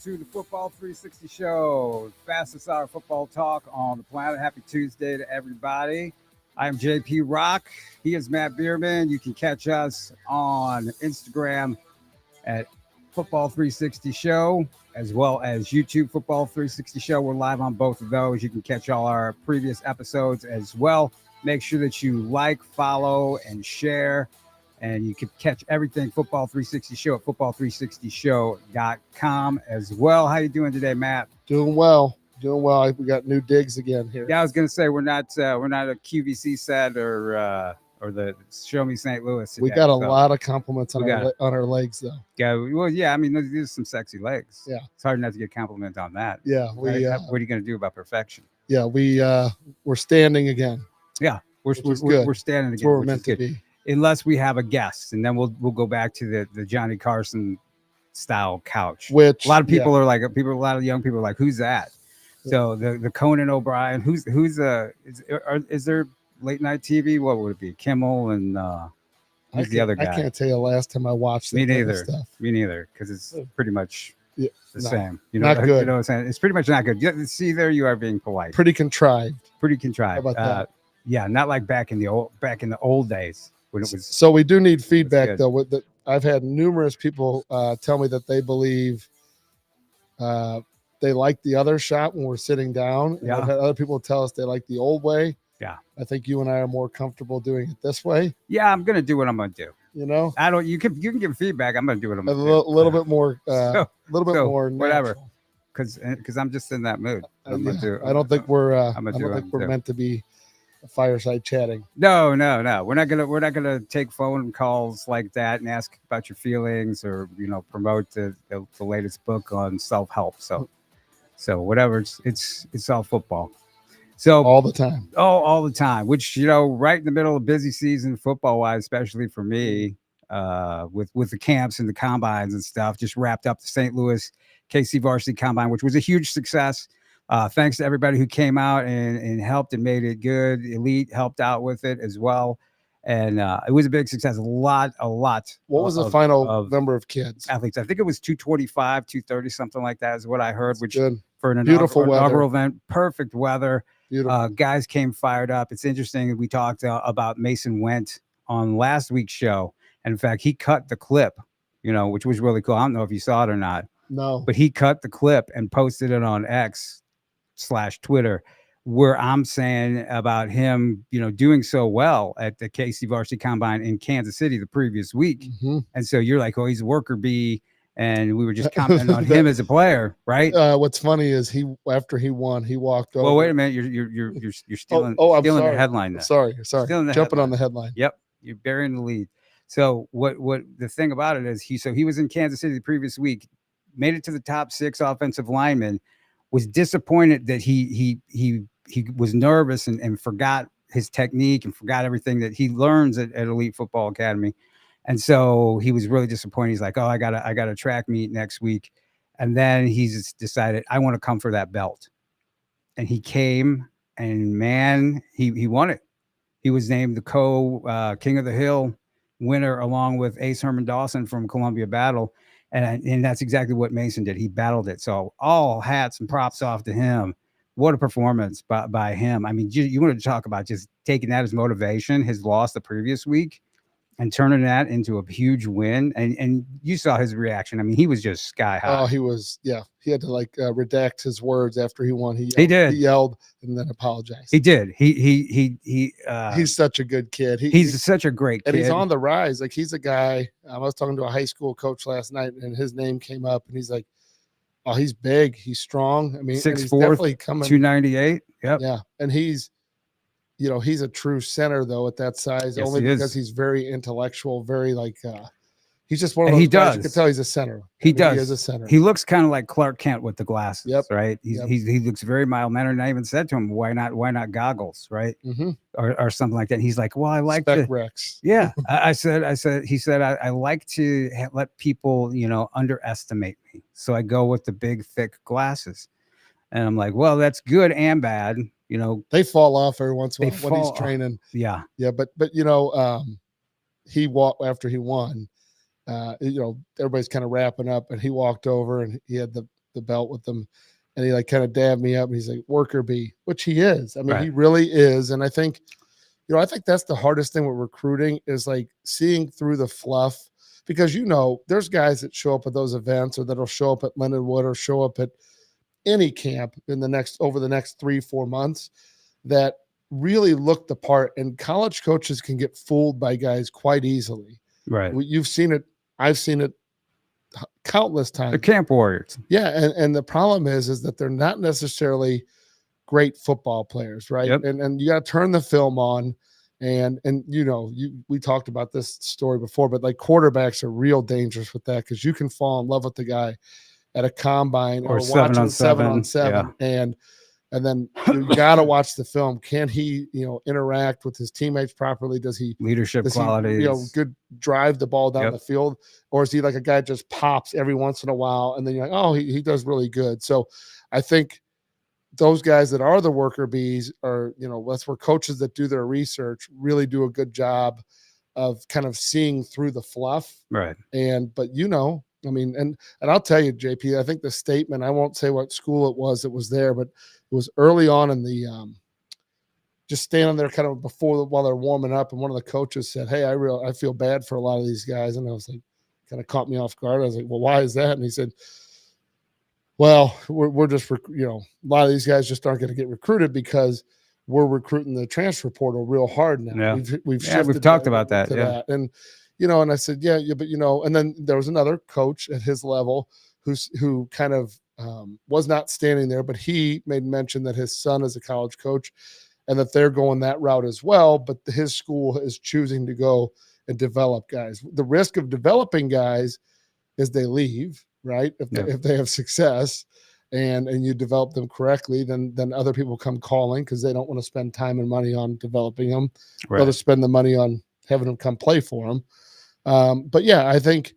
to the Football 360 Show, fastest hour football talk on the planet. Happy Tuesday to everybody. I'm JP Rock. He is Matt Bierman. You can catch us on Instagram at Football 360 Show, as well as YouTube Football 360 Show. We're live on both of those. You can catch all our previous episodes as well. Make sure that you like, follow, and share. And you can catch everything Football 360 Show at football360show.com as well. How you doing today, Matt? Doing well. We got new digs again here. Yeah, I was going to say we're not a QVC set or the Show Me St. Louis today, we got a lot of compliments on our legs, though. Yeah, well, yeah. I mean, there's some sexy legs. Yeah, it's hard not to get compliment on that. Yeah, what are you going to do about perfection? Yeah, we're standing again. Yeah, we're standing again. That's where we're meant to be. Unless we have a guest, and then we'll go back to the Johnny Carson style couch. Which a lot of people are like, a lot of young people are like, who's that? Yeah. So the Conan O'Brien, is there late night TV? What would it be? Kimmel and who's the other guy? I can't tell you the last time I watched Me neither, because it's pretty much the same. You know, not good. You know what I'm saying? It's pretty much not good. See, there you are being polite. Pretty contrived. How about that? Yeah, not like back in the old days. When it was, so we do need feedback though. I've had numerous people tell me that they believe they like the other shot when we're sitting down. And I've had other people tell us they like the old way. Yeah, I think you and I are more comfortable doing it this way. Yeah, I'm gonna do what I'm gonna do. You know, I don't. You can give feedback. I'm gonna do what I'm gonna do. A little bit more, more whatever. Because I'm just in that mood. I don't think we're meant to be fireside chatting. No. We're not gonna take phone calls like that and ask about your feelings or promote the latest book on self-help. So whatever. It's all football. So all the time. All the time. Which right in the middle of busy season football wise, especially for me, with the camps and the combines and stuff. Just wrapped up the St. Louis KC Varsity Combine, which was a huge success. Thanks to everybody who came out and helped and made it good. Elite helped out with it as well. And it was a big success. A lot. What was the final number of kids? Athletes. I think it was 225, 230, something like that is what I heard, which good. For an beautiful inaugural event, perfect weather. Beautiful. Guys came fired up. It's interesting. We talked about Mason Went on last week's show. And in fact, he cut the clip, which was really cool. I don't know if you saw it or not. No. But he cut the clip and posted it on X/Twitter, where I'm saying about him, doing so well at the KC Varsity Combine in Kansas City the previous week. Mm-hmm. And so you're like, oh, he's a worker bee. And we were just commenting on him as a player, right? What's funny is after he won, he walked over. Well, wait a minute, you're stealing the headline. Now. Sorry, jumping on the headline. Yep, you're burying the lead. So what the thing about it is he was in Kansas City the previous week, made it to the top 6 offensive linemen, was disappointed that he was nervous and forgot his technique and forgot everything that he learns at Elite Football Academy. And so he was really disappointed. He's like, oh, I got a track meet next week. And then he's decided, I want to come for that belt. And he came, and man, he won it. He was named the King of the Hill winner along with Ace Herman Dawson from Columbia Battle. And that's exactly what Mason did. He battled it. So all hats and props off to him. What a performance by him. I mean, you want to talk about just taking that as motivation, his loss the previous week, and turning that into a huge win. And you saw his reaction. I mean, he was just sky high. Oh, he was, yeah. He had to redact his words after he won. He did. He yelled and then apologized. He did. He's such a good kid. He's such a great kid. And he's on the rise. Like, he's a guy. I was talking to a high school coach last night, and his name came up, and he's like, oh, he's big. He's strong. I mean, 6'4", he's definitely coming. 298. Yep. Yeah. And he's a true center though at that size, yes, only because he's very intellectual, very he's just one of those guys. You can tell he's a center. He does. He is a center. He looks kind of like Clark Kent with the glasses, yep. Right? He looks very mild-mannered. And I even said to him, why not goggles, right? Mm-hmm. Or something like that. And he's like, well, I like Spec Rex. Yeah. I said, I like to let people, underestimate me. So I go with the big, thick glasses. And I'm like, well, that's good and bad. They fall off every once in a while when he's training. Yeah. Yeah. But he walked after he won, everybody's kind of wrapping up, and he walked over and he had the the belt with them, and he like kind of dabbed me up. And he's like, worker bee, which he is. I mean, he really is. And I think, I think that's the hardest thing with recruiting is like seeing through the fluff, because, there's guys that show up at those events, or that'll show up at Lindenwood, or show up at any camp over the next 3-4 months that really look the part. And college coaches can get fooled by guys quite easily. Right. You've seen it. I've seen it countless times. The camp warriors. Yeah. And the problem is that they're not necessarily great football players. Right. Yep. And you got to turn the film on, and we talked about this story before, but like quarterbacks are real dangerous with that, because you can fall in love with the guy at a combine or watching 7-on-7, and then you got to watch the film. Can he, interact with his teammates properly? Does he leadership qualities? Good drive the ball down the field, or is he like a guy that just pops every once in a while, and then you're like, oh, he does really good. So I think those guys that are the worker bees are, that's where coaches that do their research really do a good job of kind of seeing through the fluff. Right. But I mean, and I'll tell you, JP, I think the statement, I won't say what school it was that was there, but it was early on in the just standing there kind of while they're warming up, and one of the coaches said, hey, I feel bad for a lot of these guys. And I was like, kind of caught me off guard. I was like, well, why is that? And he said, well, we're just, a lot of these guys just aren't going to get recruited because we're recruiting the transfer portal real hard now. Yeah. We've talked about that. That. And, and I said, yeah, but, and then there was another coach at his level who kind of was not standing there, but he made mention that his son is a college coach and that they're going that route as well. But his school is choosing to go and develop guys. The risk of developing guys is they leave, right? If they have success and you develop them correctly, then other people come calling because they don't want to spend time and money on developing them. Right. Rather spend the money on having them come play for them. But yeah, I think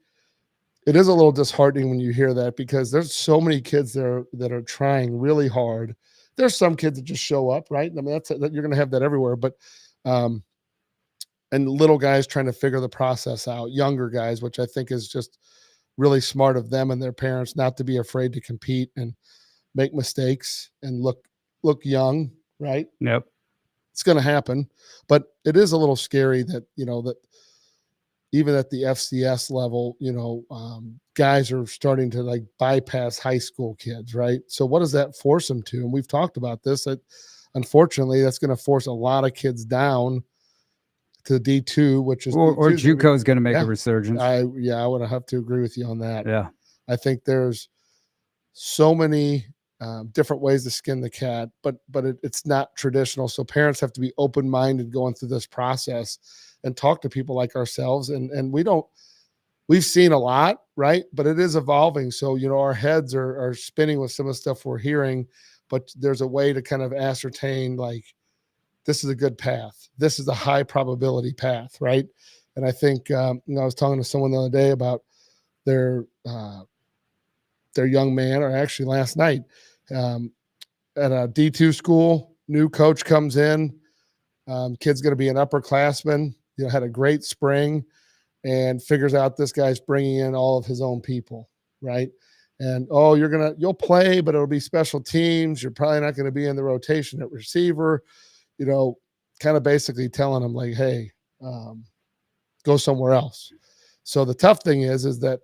it is a little disheartening when you hear that, because there's so many kids there that are trying really hard. There's some kids that just show up, right? I mean, you're going to have that everywhere, but and little guys trying to figure the process out, younger guys, which I think is just really smart of them and their parents not to be afraid to compete and make mistakes and look young, right? Yep. It's going to happen, but it is a little scary that, that even at the FCS level, guys are starting to like bypass high school kids, right? So what does that force them to? And we've talked about this, that unfortunately that's going to force a lot of kids down to D2, which is or JUCO is going to make a resurgence. I would have to agree with you on that. Yeah. I think there's so many different ways to skin the cat, but it's not traditional. So parents have to be open-minded going through this process and talk to people like ourselves. And we've seen a lot, right? But it is evolving. So, our heads are spinning with some of the stuff we're hearing, but there's a way to kind of ascertain, like, this is a good path. This is a high probability path, right? And I think, I was talking to someone the other day about their young man, or actually last night, at a D2 school, new coach comes in, kid's going to be an upperclassman, had a great spring, and figures out this guy's bringing in all of his own people, right? And, you'll play, but it'll be special teams. You're probably not going to be in the rotation at receiver, kind of basically telling him like, hey, go somewhere else. So the tough thing is that,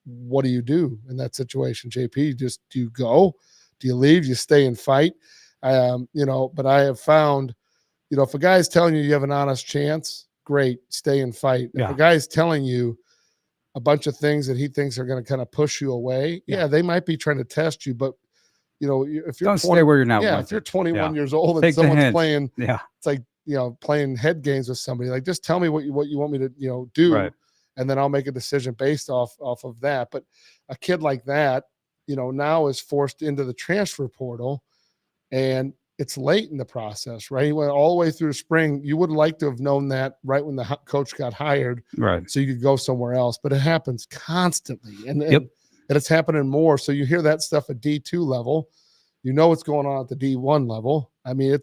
what do you do in that situation, JP? Do you go? Do you leave? Do you stay and fight? But I have found, if a guy's telling you have an honest chance, great, stay and fight. Yeah. If a guy's telling you a bunch of things that he thinks are going to kind of push you away, they might be trying to test you, but if you're stay where you're not. Yeah, if you're 21 years old and someone's playing, it's like playing head games with somebody. Like, just tell me what you want me to do, right, and then I'll make a decision based off of that. But a kid like that, now is forced into the transfer portal, and it's late in the process, right? He went all the way through spring. You would like to have known that right when the coach got hired, right? So you could go somewhere else. But it happens constantly, and it's happening more. So you hear that stuff at D2 level, what's going on at the D1 level. I mean,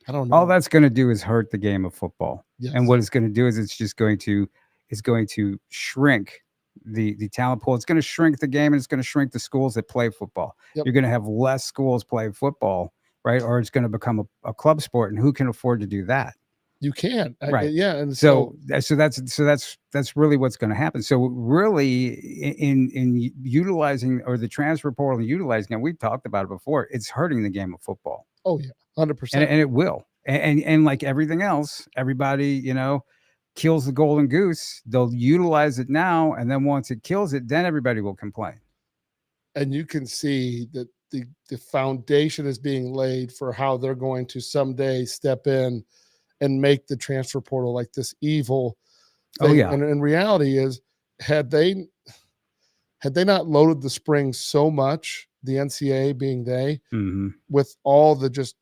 I don't know. All that's going to do is hurt the game of football. Yes. And what it's going to do is it's going to shrink the talent pool. It's going to shrink the game, and it's going to shrink the schools that play football. Yep. You're going to have less schools play football, right? Or it's going to become a club sport, and who can afford to do that? You can, right? Yeah, and so that's really what's going to happen. So really, in utilizing or the transfer portal and utilizing it, we've talked about it before. It's hurting the game of football. Oh yeah, 100%, and it will. And like everything else, everybody kills the golden goose. They'll utilize it now, and then once it kills it, then everybody will complain. And you can see that the foundation is being laid for how they're going to someday step in and make the transfer portal like this evil thing. Oh yeah. And in reality is, had they not loaded the spring so much, the NCAA being they, with all the just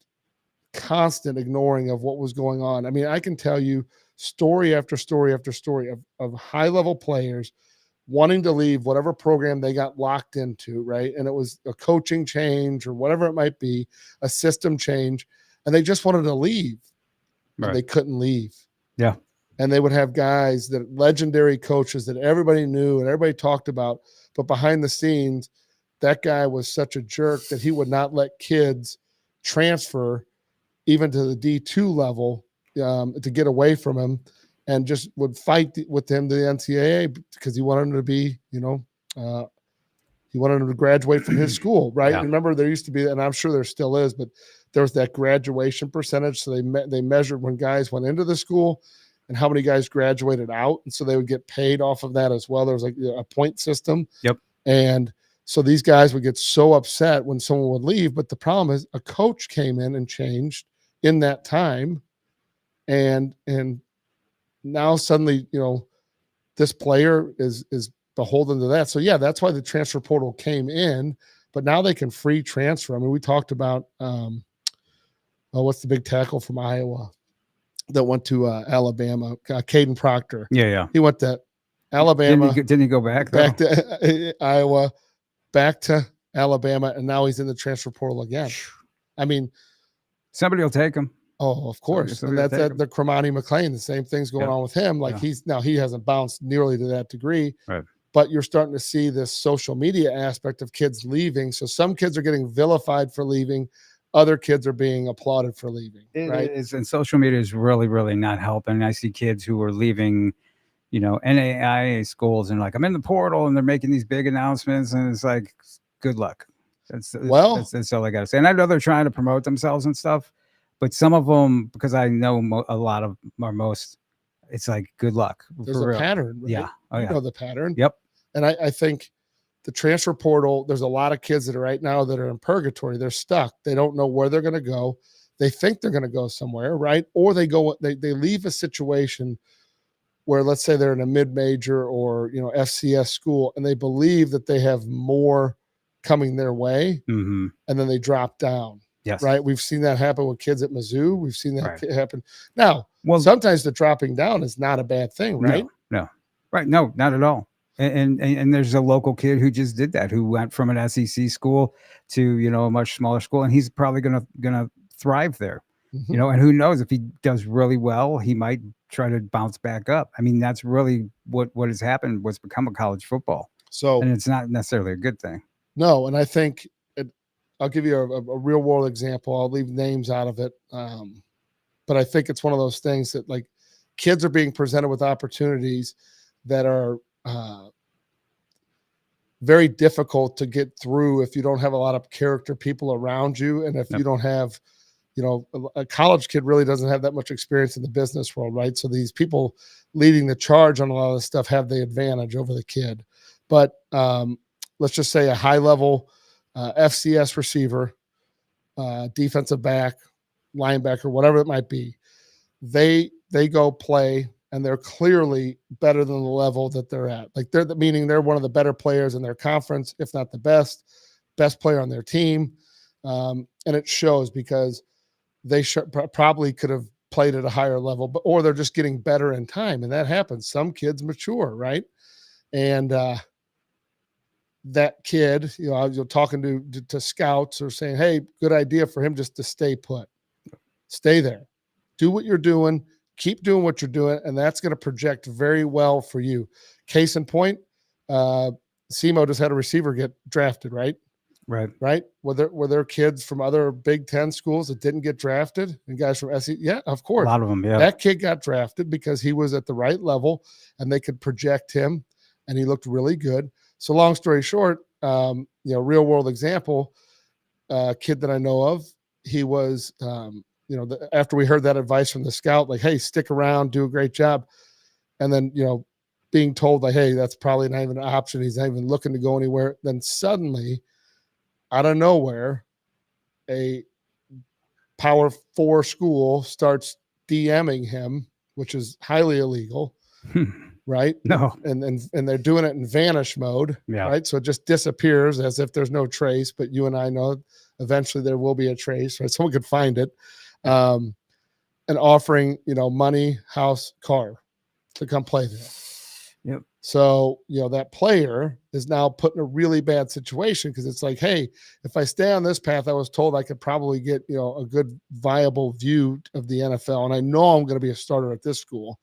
constant ignoring of what was going on. I mean, I can tell you story after story after story of high-level players wanting to leave whatever program they got locked into, right? And it was a coaching change or whatever it might be, a system change, and they just wanted to leave. Right. They couldn't leave. Yeah. And they would have guys, that legendary coaches that everybody knew and everybody talked about, but behind the scenes, that guy was such a jerk that he would not let kids transfer even to the D2 level to get away from him, and just would fight with him to the NCAA because he wanted him to be, he wanted him to graduate from his school, right? Yeah. Remember, there used to be, and I'm sure there still is, but there was that graduation percentage. So they measured when guys went into the school and how many guys graduated out. And so they would get paid off of that as well. There was like a point system. Yep. And so these guys would get so upset when someone would leave. But the problem is a coach came in and changed in that time. And now suddenly, this player is beholden to that. So yeah, that's why the transfer portal came in, but now they can free transfer. I mean, we talked about, what's the big tackle from Iowa that went to Alabama? Caden Proctor. Yeah. He went to Alabama. Didn't he go back to Iowa, back to Alabama, and now he's in the transfer portal again. I mean, somebody will take him. Oh, of course. And that's the Cromani McLean. The same thing's going on with him. Like he hasn't bounced nearly to that degree. Right. But you're starting to see this social media aspect of kids leaving. So some kids are getting vilified for leaving. Other kids are being applauded for leaving. Right. And social media is really, really not helping. I see kids who are leaving, NAIA schools and like, I'm in the portal, and they're making these big announcements, and it's like, good luck. That's all I got to say. And I know they're trying to promote themselves and stuff, but some of them, because I know a lot of or most, it's like, good luck. There's a pattern. Right? Yeah. Oh, yeah. You know the pattern. Yep. And I think the transfer portal, there's a lot of kids that are right now that are in purgatory. They're stuck. They don't know where they're going to go. They think they're going to go somewhere, right? Or they leave a situation where, let's say they're in a mid-major or, FCS school, and they believe that they have more coming their way, and then they drop down. Yes. Right. We've seen that happen with kids at Mizzou. We've seen that happen. Now, sometimes the dropping down is not a bad thing, right? No. Right. No, not at all. And there's a local kid who just did that, who went from an SEC school to, a much smaller school, and he's probably gonna thrive there. And who knows, if he does really well, he might try to bounce back up. I mean, that's really what has happened, what's become a college football. So, and it's not necessarily a good thing. No, and I think I'll give you a real world example. I'll leave names out of it. But I think it's one of those things that, like, kids are being presented with opportunities that are very difficult to get through if you don't have a lot of character people around you. And if you don't have, a college kid really doesn't have that much experience in the business world, right? So these people leading the charge on a lot of this stuff have the advantage over the kid. But let's just say a high level FCS receiver, defensive back, linebacker, whatever it might be, they go play, and they're clearly better than the level that they're at. Like, meaning they're one of the better players in their conference, if not the best player on their team. And it shows because they probably could have played at a higher level, or they're just getting better in time. And that happens. Some kids mature, right? And that kid, I was talking to scouts, or saying, hey, good idea for him just to stay put, stay there, do what you're doing, keep doing what you're doing, and that's going to project very well for you. Case in point, SEMO just had a receiver get drafted, right? Right. Were there kids from other Big Ten schools that didn't get drafted and guys from SEC? Yeah, of course. A lot of them. Yeah. That kid got drafted because he was at the right level and they could project him and he looked really good. So long story short, real world example, kid that I know of, he was, after we heard that advice from the scout, like, hey, stick around, do a great job. And then, being told like, hey, that's probably not even an option. He's not even looking to go anywhere. Then suddenly, out of nowhere, a Power 4 school starts DMing him, which is highly illegal, right? No. And they're doing it in vanish mode, right? So it just disappears as if there's no trace, but you and I know eventually there will be a trace, right? Someone could find it. And offering, money, house, car to come play there. Yep. So, that player is now put in a really bad situation because it's like, hey, if I stay on this path, I was told I could probably get, a good viable view of the NFL. And I know I'm going to be a starter at this school.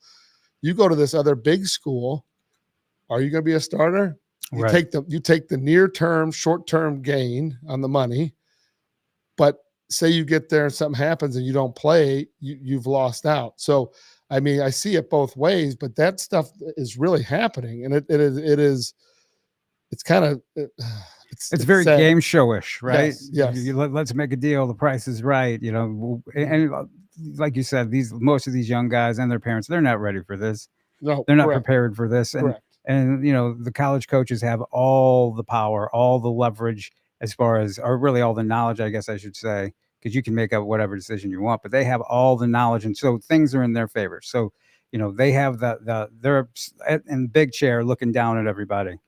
You go to this other big school. Are you going to be a starter? You take the near term, short term gain on the money. But say you get there and something happens and you don't play, you've lost out. So, I mean, I see it both ways, but that stuff is really happening, and it's kind of it's very sad. Game showish, right? Yes. Let's make a deal. The price is right, and like you said, most of these young guys and their parents, they're not ready for this. No, they're not prepared for this, and the college coaches have all the power, all the leverage, or really all the knowledge, I guess I should say. Because you can make up whatever decision you want, but they have all the knowledge, and so things are in their favor. So, they have they're in the big chair looking down at everybody,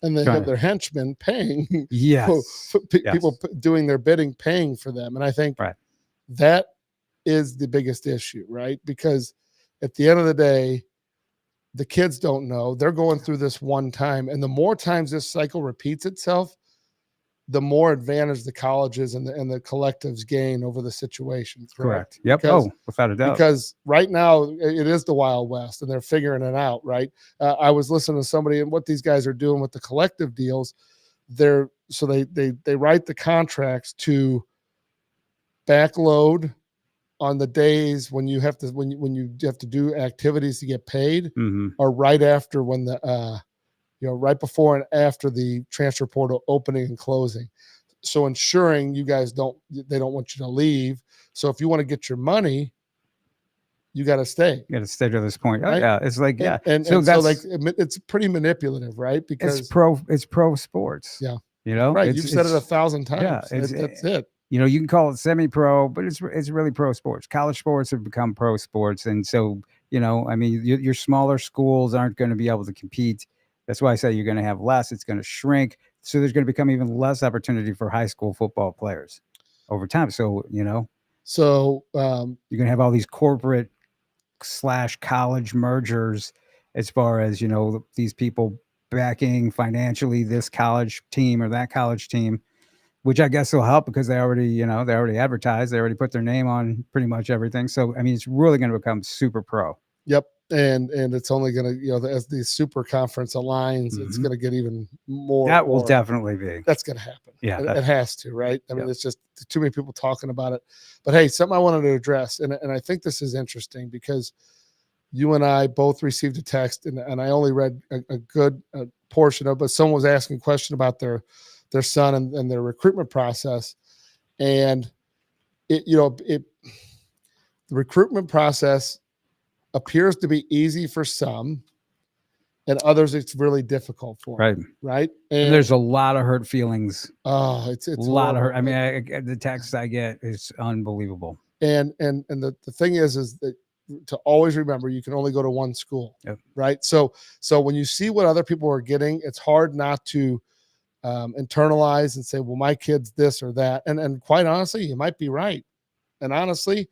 and they have their henchmen paying. Yes, people doing their bidding, paying for them, and I think that is the biggest issue, right? Because at the end of the day, the kids don't know. They're going through this one time, and the more times this cycle repeats itself, the more advantage the colleges and the collectives gain over the situations. Correct. Yep. Without a doubt. Because right now it is the Wild West and they're figuring it out, right? I was listening to somebody and what these guys are doing with the collective deals. They write the contracts to backload on the days when you have to do activities to get paid, or right after when the right before and after the transfer portal opening and closing. So ensuring you guys they don't want you to leave. So if you want to get your money, you got to stay. You got to stay to this point. Right? Oh, yeah. It's like, And so it's pretty manipulative, right? Because it's pro sports. Yeah. Right. You've said it 1,000 times. Yeah. That's it. You can call it semi-pro, but it's really pro sports. College sports have become pro sports. And so, I mean, your smaller schools aren't going to be able to compete. That's why I say you're going to have less. It's going to shrink. So there's going to become even less opportunity for high school football players over time. So, So you're going to have all these corporate / college mergers as far as, these people backing financially this college team or that college team, which I guess will help because they already advertise. They already put their name on pretty much everything. So, I mean, it's really going to become super pro. Yep. And it's only going to, as the super conference aligns, it's going to get even more. That will definitely be. That's going to happen. Yeah. It has to, right? I mean, it's just too many people talking about it. But hey, something I wanted to address, and I think this is interesting because you and I both received a text, and I only read a good portion of it, but someone was asking a question about their son and their recruitment process. And the recruitment process appears to be easy for some, and others it's really difficult for. Right. And there's a lot of hurt feelings. Oh, it's a lot of hurt. I mean, the text I get is unbelievable. And the thing is that to always remember you can only go to one school. Yep. Right. So when you see what other people are getting, it's hard not to internalize and say, well, my kid's this or that. And quite honestly, you might be right. And honestly,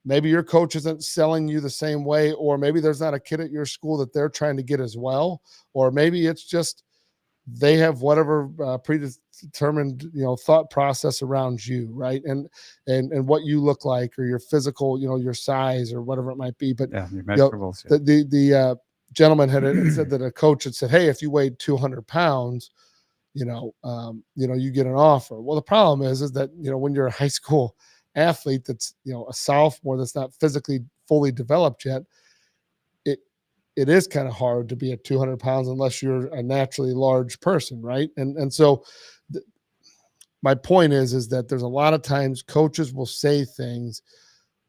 maybe your coach isn't selling you the same way, or maybe there's not a kid at your school that they're trying to get as well. Or maybe it's just they have whatever predetermined, thought process around you, right? And what you look like, or your physical, your size, or whatever it might be. But your measurables. gentleman had said that a coach had said, hey, if you weighed 200 pounds, you get an offer. Well, the problem is that, when you're a high school athlete that's, a sophomore that's not physically fully developed yet, it is kind of hard to be at 200 pounds unless you're a naturally large person, right? And so my point is that there's a lot of times coaches will say things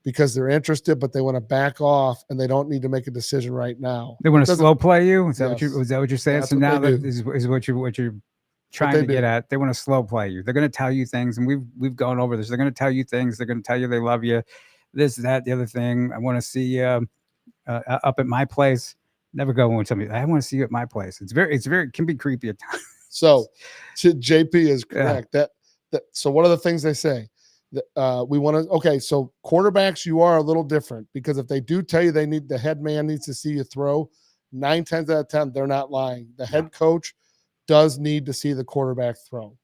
because they're interested, but they want to back off and they don't need to make a decision right now. They want to slow play you. Is that yes. what you're saying? That's so now that is what you're trying to get at. They want to slow play you. They're going to tell you things, and we've gone over this. They're going to tell you things. They're going to tell you they love you, this, that, the other thing. I want to see you up at my place. Never go with somebody. I want to see you at my place. It's very it can be creepy at times. So, JP is correct. Yeah. So one of the things they say that we want to. Okay, so quarterbacks, you are a little different because if they do tell you the head man needs to see you throw, 9 times out of 10 they're not lying. The head coach does need to see the quarterback throw.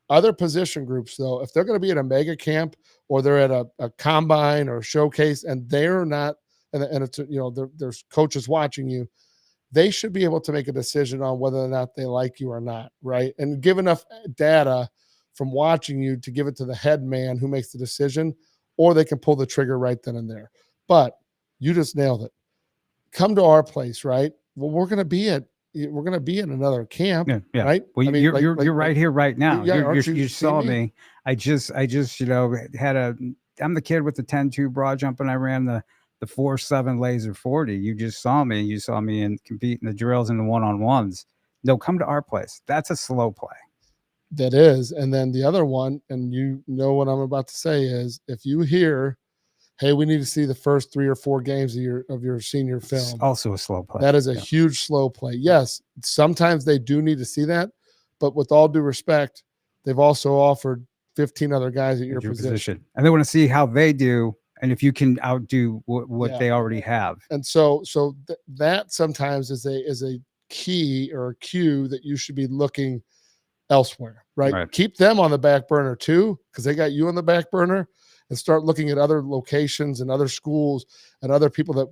Other position groups, though, if they're going to be at a mega camp or they're at a combine or a showcase and they're not, and it's there's coaches watching you, they should be able to make a decision on whether or not they like you or not, right? And give enough data from watching you to give it to the head man who makes the decision, or they can pull the trigger right then and there. But you just nailed it. Come to our place, right? Well, we're going to be in another camp, right? Well, you're right here right now. You saw me. I just I'm the kid with the 10-2 broad jump, and I ran the 4.7 laser 40. You just saw me. You saw me and compete in the drills and the one-on-ones. No, come to our place. That's a slow play. That is. And then the other one, and you know what I'm about to say, is if you hear, hey, we need to see the first 3 or 4 games of your senior film. It's also a slow play. That is a huge slow play. Yes, sometimes they do need to see that, but with all due respect, they've also offered 15 other guys at your position. And they want to see how they do and if you can outdo what they already have. And so that sometimes is a key or a cue that you should be looking elsewhere, right? Keep them on the back burner too, because they got you on the back burner, and start looking at other locations and other schools and other people that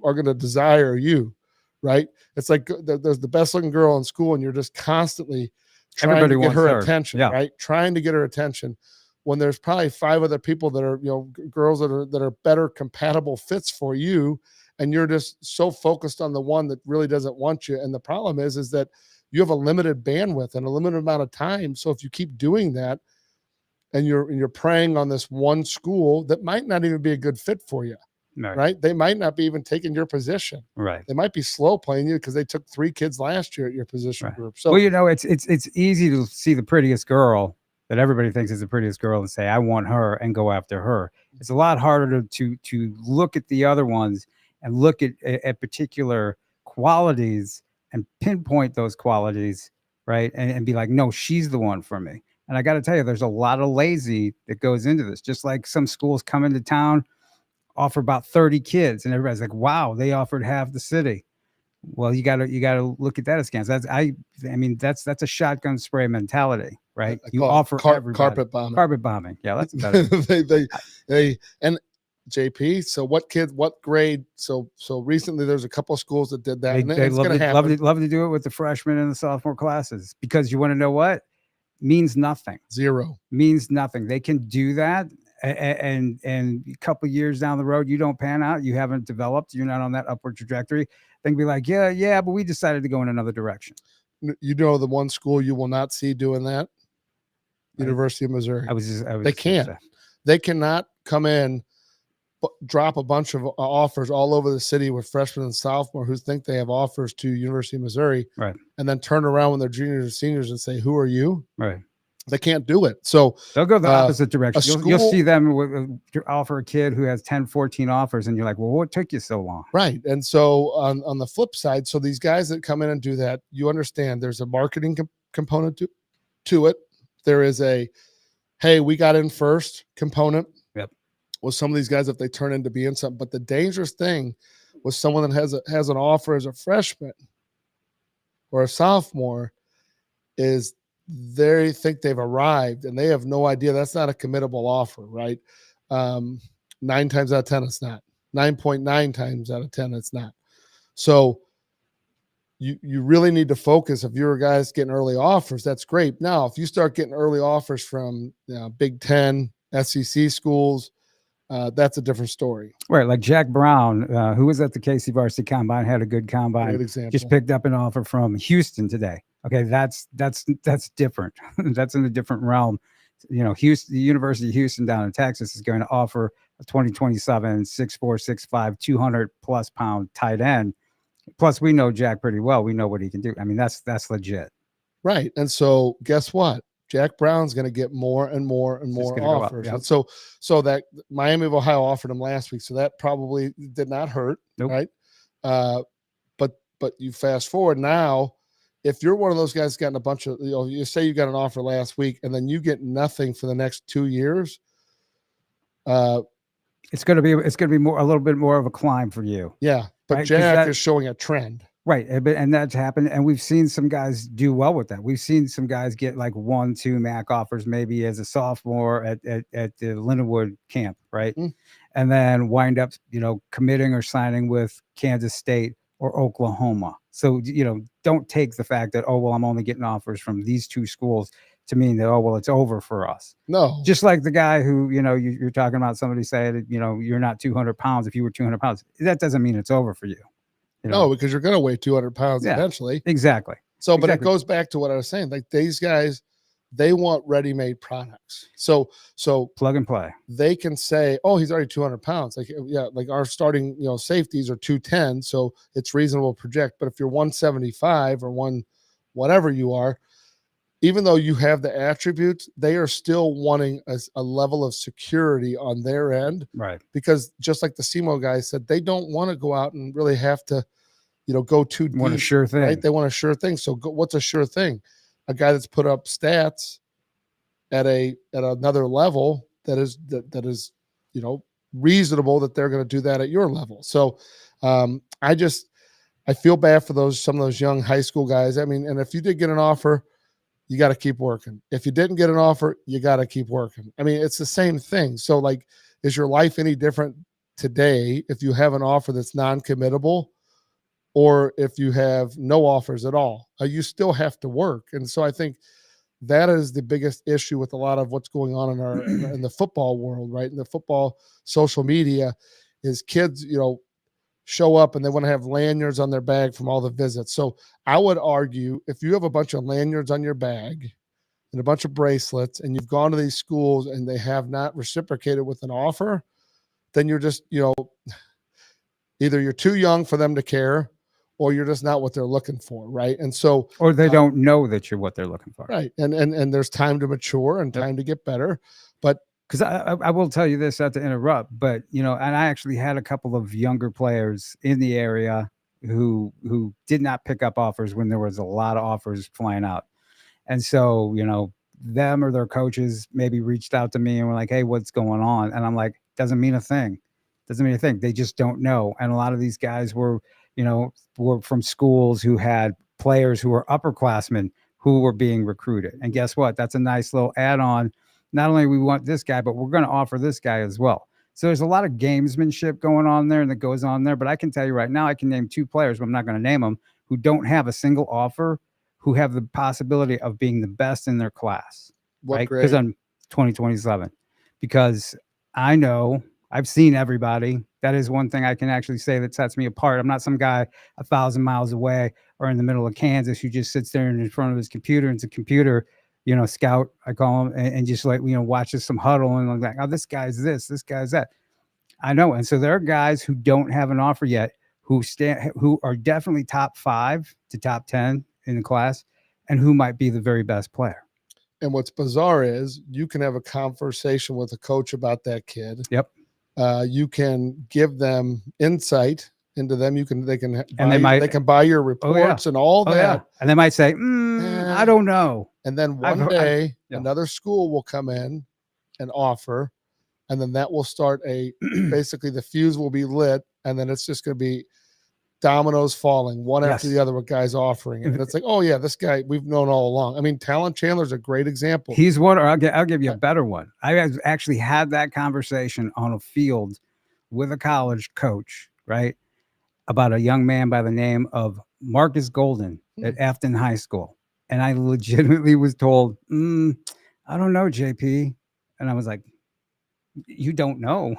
are going to desire you, right? It's like there's the best looking girl in school and you're just constantly trying to get her attention, right? Trying to get her attention when there's probably 5 other people that are, girls that are better compatible fits for you. And you're just so focused on the one that really doesn't want you. And the problem is that you have a limited bandwidth and a limited amount of time. So if you keep doing that and you're preying on this one school that might not even be a good fit for you, right? They might not be even taking your position. Right. They might be slow playing you because they took 3 kids last year at your position group. So, well, it's easy to see the prettiest girl that everybody thinks is the prettiest girl and say, I want her, and go after her. It's a lot harder to look at the other ones and look at particular qualities and pinpoint those qualities, right? And be like, no, she's the one for me. And I got to tell you, there's a lot of lazy that goes into this. Just like some schools come into town, offer about 30 kids, and everybody's like, wow, they offered half the city. Well, you gotta look at that askance. That's a shotgun spray mentality, right? You offer carpet bombing. Yeah, that's better. they and JP. So what grade? So recently there's a couple of schools that did that. They love to do it with the freshmen and the sophomore classes, because you want to know what? Means nothing. 0 means nothing. They can do that, and a couple of years down the road, you don't pan out. You haven't developed. You're not on that upward trajectory. They can be like, yeah, but we decided to go in another direction. The one school you will not see doing that, University of Missouri. They can't. They cannot come in, drop a bunch of offers all over the city with freshmen and sophomore who think they have offers to University of Missouri, right? And then turn around when they're juniors and seniors and say, who are you? Right. They can't do it. So they'll go the opposite direction. You'll see them offer a kid who has 10, 14 offers, and you're like, well, what took you so long? Right. And so on the flip side, so these guys that come in and do that, you understand there's a marketing component to it. There is a, hey, we got in first component. With some of these guys, if they turn into being something. But the dangerous thing with someone that has an offer as a freshman or a sophomore is they think they've arrived and they have no idea. That's not a committable offer, right? 9 times out of 10, it's not. 9.9 times out of 10, it's not. So you really need to focus. If you're a guy that's getting early offers, that's great. Now, if you start getting early offers from Big Ten, SEC schools, that's a different story. Right, like Jack Brown, who was at the KC Varsity Combine, had a good combine. Great example. Just picked up an offer from Houston today. Okay, that's different. That's in a different realm. You know, Houston, the University of Houston down in Texas is going to offer a 2027 6'4", 6'5", 200+ pound tight end. Plus, we know Jack pretty well. We know what he can do. I mean, that's legit. Right. And so guess what? Jack Brown's going to get more and more and more offers. Yep. And so that Miami of Ohio offered him last week. So that probably did not hurt. Nope. Right. But you fast forward now, if you're one of those guys gotten a bunch of, you say you got an offer last week and then you get nothing for the next 2 years. It's going to be a little bit more of a climb for you. Yeah. But right? Jack is showing a trend. Right. And that's happened. And we've seen some guys do well with that. We've seen some guys get like 1-2 MAC offers, maybe as a sophomore at the Lindenwood camp. Right. Mm. And then wind up, committing or signing with Kansas State or Oklahoma. So, don't take the fact that, I'm only getting offers from these two schools to mean that, it's over for us. No. Just like the guy who, you're talking about, somebody saying, you're not 200 pounds. If you were 200 pounds, that doesn't mean it's over for you. No, because you're going to weigh 200 pounds eventually. Exactly. So, but it goes back to what I was saying. Like these guys, they want ready-made products. So plug and play. They can say, he's already 200 pounds. Like our starting, safeties are 210. So it's reasonable to project. But if you're 175 or whatever you are, even though you have the attributes, they are still wanting a level of security on their end. Right. Because just like the SEMO guy said, they don't want to go out and really have to, go too deep. Want a sure thing. Right? They want a sure thing. So what's a sure thing? A guy that's put up stats at another level that is reasonable that they're going to do that at your level. So I feel bad for some of those young high school guys. I mean, and if you did get an offer, you got to keep working. If you didn't get an offer, you got to keep working. I mean, it's the same thing. So like, is your life any different today if you have an offer that's non-committable or if you have no offers at all? You still have to work. And so I think that is the biggest issue with a lot of what's going on in the football world, right? In the football social media is kids, show up and they want to have lanyards on their bag from all the visits. So I would argue if you have a bunch of lanyards on your bag and a bunch of bracelets and you've gone to these schools and they have not reciprocated with an offer, then you're just, either you're too young for them to care or you're just not what they're looking for. Right. And so, or they don't know that you're what they're looking for. Right. And there's time to mature and time to get better. But because I will tell you this, not to interrupt, but and I actually had a couple of younger players in the area who did not pick up offers when there was a lot of offers flying out, and so them or their coaches maybe reached out to me and were like, "Hey, what's going on?" And I'm like, "Doesn't mean a thing. Doesn't mean a thing. They just don't know." And a lot of these guys were from schools who had players who were upperclassmen who were being recruited, and guess what? That's a nice little add-on. Not only we want this guy, but we're going to offer this guy as well. So there's a lot of gamesmanship going on there and that goes on there. But I can tell you right now, I can name 2 players, but I'm not going to name them, who don't have a single offer, who have the possibility of being the best in their class. What grade? Because I'm 2027. Because I know I've seen everybody. That is one thing I can actually say that sets me apart. I'm not some guy 1,000 miles away or in the middle of Kansas who just sits there in front of his computer and it's a computer scout, I call him, and just like, watches some huddle and like, oh, this guy's this guy's that. I know. And so there are guys who don't have an offer yet who are definitely top 5 to top 10 in the class and who might be the very best player. And what's bizarre is you can have a conversation with a coach about that kid. Yep. You can give them insight into them. They can buy your reports and all that. Yeah. And they might say, I don't know. And then one day another school will come in and offer, and then that will start basically the fuse will be lit. And then it's just going to be dominoes falling one after the other with guys offering. And it's like, oh yeah, this guy we've known all along. I mean, Talon Chandler's a great example. He's one, or I'll give you a better one. I actually had that conversation on a field with a college coach, right? About a young man by the name of Marcus Golden at Afton High School. And I legitimately was told, I don't know, JP. And I was like, you don't know.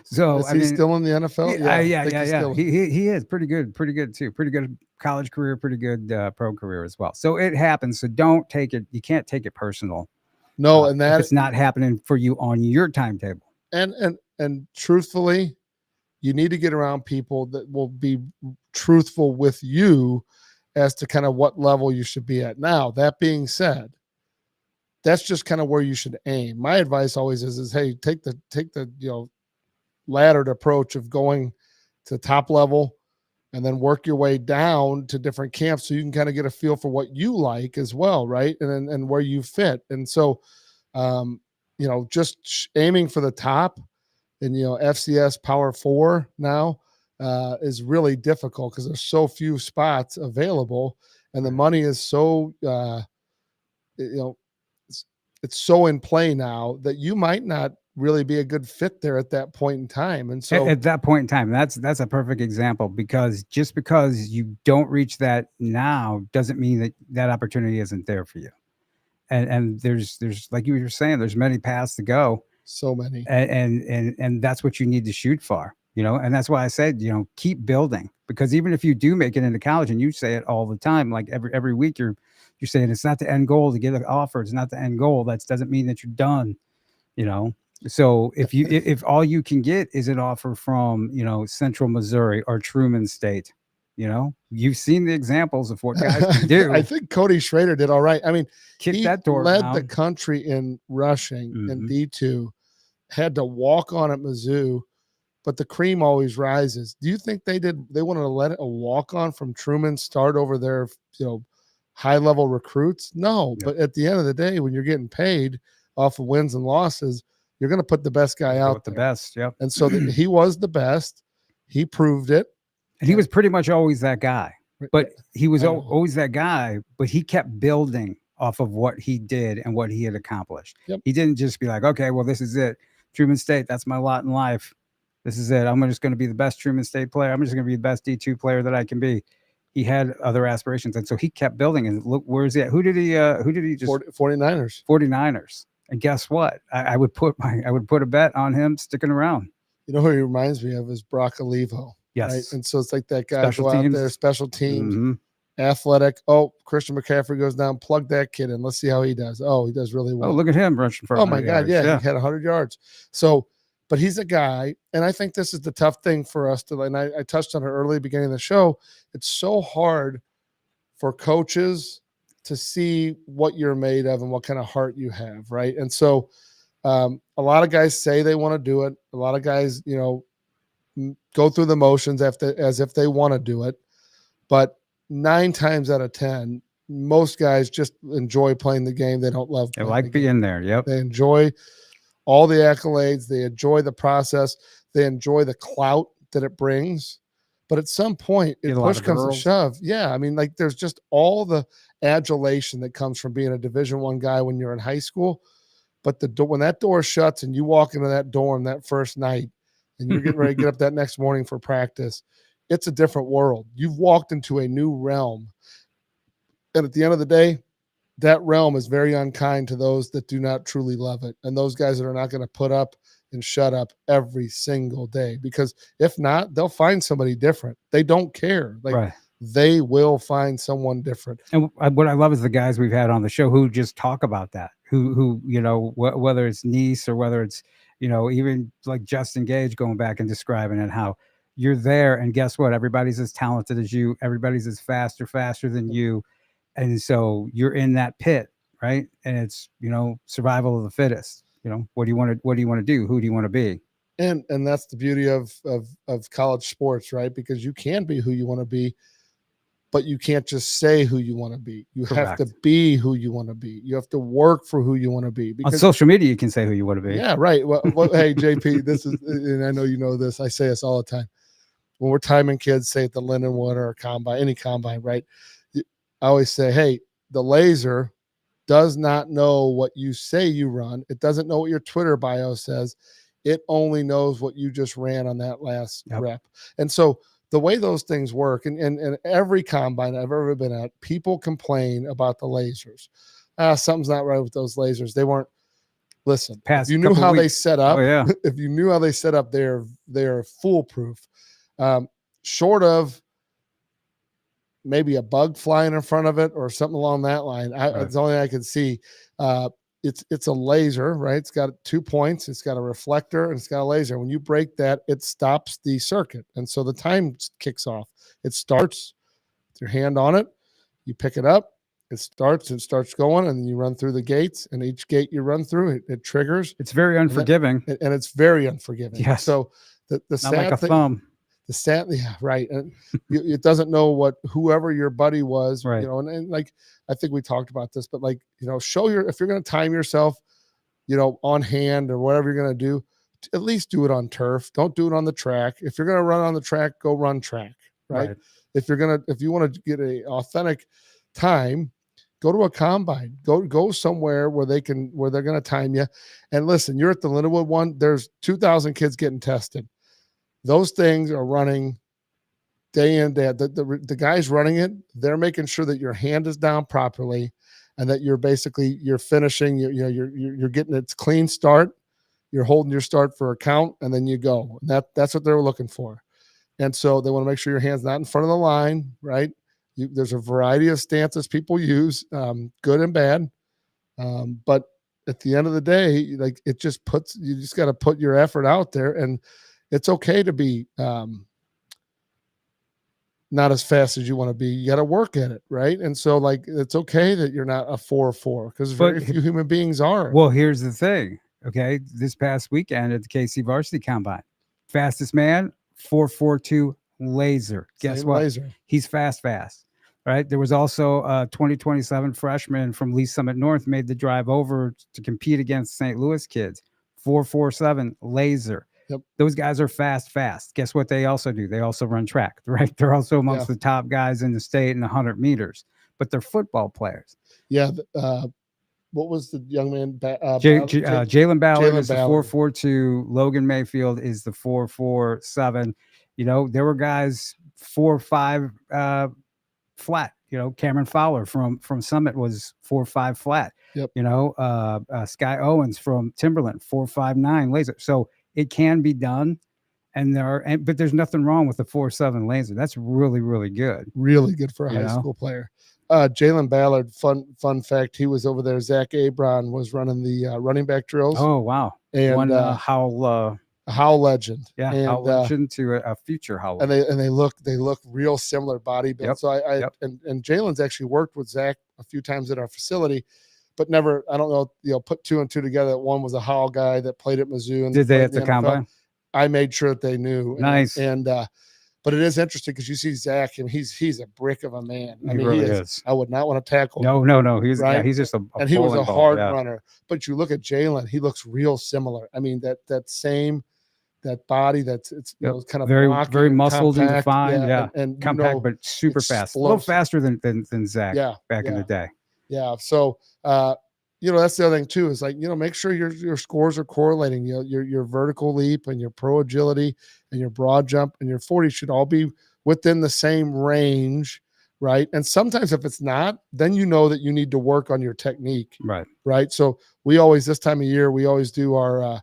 So is he still in the NFL? Yeah. He is pretty good too. Pretty good college career, pretty good pro career as well. So it happens. So don't take it. You can't take it personal. No, and that if it's not happening for you on your timetable. And truthfully, you need to get around people that will be truthful with you as to kind of what level you should be at. Now, that being said, that's just kind of where you should aim. My advice always is hey, take the laddered approach of going to top level and then work your way down to different camps so you can kind of get a feel for what you like as well, right? And where you fit. And so just aiming for the top and FCS Power 4 now is really difficult because there's so few spots available and the money is so it's so in play now that you might not really be a good fit there at that point in time. And so at that point in time, that's a perfect example, because just because you don't reach that now doesn't mean that opportunity isn't there for you. And there's like you were saying, there's many paths to go. So many. And that's what you need to shoot for, and that's why I said, keep building, because even if you do make it into college, and you say it all the time, like every week you're saying it's not the end goal to get an offer. It's not the end goal. That doesn't mean that you're done, So if all you can get is an offer from, Central Missouri or Truman State, you've seen the examples of what guys can do. I think Cody Schrader did all right. I mean, he led the country in rushing in D2, had to walk on at Mizzou, but the cream always rises. Do you think they wanted to let a walk on from Truman start over their, high level recruits? No, but at the end of the day, when you're getting paid off of wins and losses, you're going to put the best guy out there. The best, yep. And so he was the best. He proved it. And he was pretty much always that guy. But he was always that guy, but he kept building off of what he did and what he had accomplished. Yep. He didn't just be like, okay, well, this is it. Truman State, that's my lot in life. This is it. I'm just going to be the best Truman State player. I'm just going to be the best D2 player that I can be. He had other aspirations. And so he kept building. And look, where is he at? Who did he just 49ers. 49ers. And guess what? I would put a bet on him sticking around. You know who he reminds me of is Brock Olivo. Yes. Right? And so it's like that guy Special go teams. out there, special teams, athletic. Oh, Christian McCaffrey goes down, plug that kid in. Let's see how he does. Oh, he does really well. Oh, look at him rushing for 100 God, yards. yeah, he had 100 yards. So, but he's a guy, and I think this is the tough thing for us to, and I touched on it early beginning of the show. It's so hard for coaches to see what you're made of and what kind of heart you have, right? And so a lot of guys say they want to do it. A lot of guys, go through the motions as if they want to do it. But 9 times out of 10, most guys just enjoy playing the game. They don't love playing. They like being there. Yep. They enjoy all the accolades. They enjoy the process. They enjoy the clout that it brings. But at some point, if push comes to shove, I mean, like there's just all the adulation that comes from being a Division I guy when you're in high school. But when that door shuts and you walk into that dorm that first night and you're getting ready to get up that next morning for practice, it's a different world. You've walked into a new realm. And at the end of the day, that realm is very unkind to those that do not truly love it. And those guys that are not going to put up and shut up every single day, because if not, they'll find somebody different. They don't care. They will find someone different. And what I love is the guys we've had on the show who just talk about that, who whether it's Nice or whether it's, even like Justin Gage going back and describing it, how you're there and guess what? Everybody's as talented as you. Everybody's as faster than you. And so you're in that pit, right? And it's, survival of the fittest. What do you want to do? Who do you want to be? And that's the beauty of college sports, right? Because you can be who you want to be, but you can't just say who you want to be. You Correct. have to be who you want to be. You have to work for who you want to be. Because on social media, you can say who you want to be. Yeah, right. Well, hey, JP, this is, and I know you know this. I say this all the time. When we're timing kids, say at the Lindenwood or combine, any combine, right? I always say, hey, the laser does not know what you say you run. It doesn't know what your Twitter bio says. It only knows what you just ran on that last rep. And so the way those things work, and every combine I've ever been at, people complain about the lasers. Something's not right with those lasers. They weren't. Listen, if you knew how they set up, if you knew how they set up, they're foolproof. Short of maybe a bug flying in front of it or something along that line. It's the only thing I can see. It's a laser, right? It's got 2 points. It's got a reflector and it's got a laser. When you break that, it stops the circuit. And so the time kicks off. It starts with your hand on it. You pick it up. It starts going, and then you run through the gates, and each gate you run through, it triggers. It's very unforgiving. And it's very unforgiving. Yes. So the not sad like a thing, thumb. the sad, yeah, right. And it doesn't know what whoever your buddy was, right. And like, I think we talked about this, but like, if you're going to time yourself, on hand or whatever you're going to do, at least do it on turf. Don't do it on the track. If you're going to run on the track, go run track. Right. If you want to get a authentic time, go to a combine, go somewhere where they're going to time you. And listen, you're at the Lindenwood one, there's 2,000 kids getting tested. Those things are running day in, day out. The guys running it, they're making sure that your hand is down properly and that you're finishing, you're getting its clean start. You're holding your start for a count and then you go. That's what they're looking for. And so they want to make sure your hand's not in front of the line, right? There's a variety of stances people use, good and bad. But at the end of the day, like you just got to put your effort out there, and it's okay to be not as fast as you want to be. You got to work at it, right? And so like it's okay that you're not a 4.4 because very few human beings are. Well, here's the thing. Okay, this past weekend at the KC Varsity Combine, fastest man 4.42 laser. Guess Same what? Laser. He's fast. Right. There was also a 2027 freshman from Lee Summit North made the drive over to compete against St. Louis kids. 4.47 laser. Yep. Those guys are fast. Guess what they also do? They also run track, right? They're also amongst the top guys in the state in the 100 meters, but they're football players. Yeah. What was the young man? Jalen Ballard is the Ballard. 4.42. Logan Mayfield is the 4.47. There were guys 4.5 flat. Cameron Fowler from Summit was 4.5 flat. Yep. Sky Owens from Timberland 4.59 laser. So it can be done, but there's nothing wrong with the 4.7 laser. That's really, really good. Really good for a high school player. Jalen Ballard, fun fact, he was over there. Zach Abron was running the running back drills. Oh wow! And one Howell legend. Yeah, Howell legend to a future Howell. And they look real similar body build. Yep. So and Jalen's actually worked with Zach a few times at our facility, but never, I don't know, put 2 and 2 together that one was a Howell guy that played at Mizzou. And did they at the combine? I made sure that they knew. Nice. But it is interesting because you see Zach, and he's a brick of a man. I mean, really is. I would not want to tackle him. No. He's just a and he was a hard runner. But you look at Jalen, he looks real similar. I mean, that body, it's kind of very muscled and defined, and compact, but super fast, a little faster than Zach back in the day. Yeah. So that's the other thing too, is like, make sure your scores are correlating. Your vertical leap and your pro agility and your broad jump and your 40 should all be within the same range, right? And sometimes if it's not, then you know that you need to work on your technique. Right. So this time of year, we always do our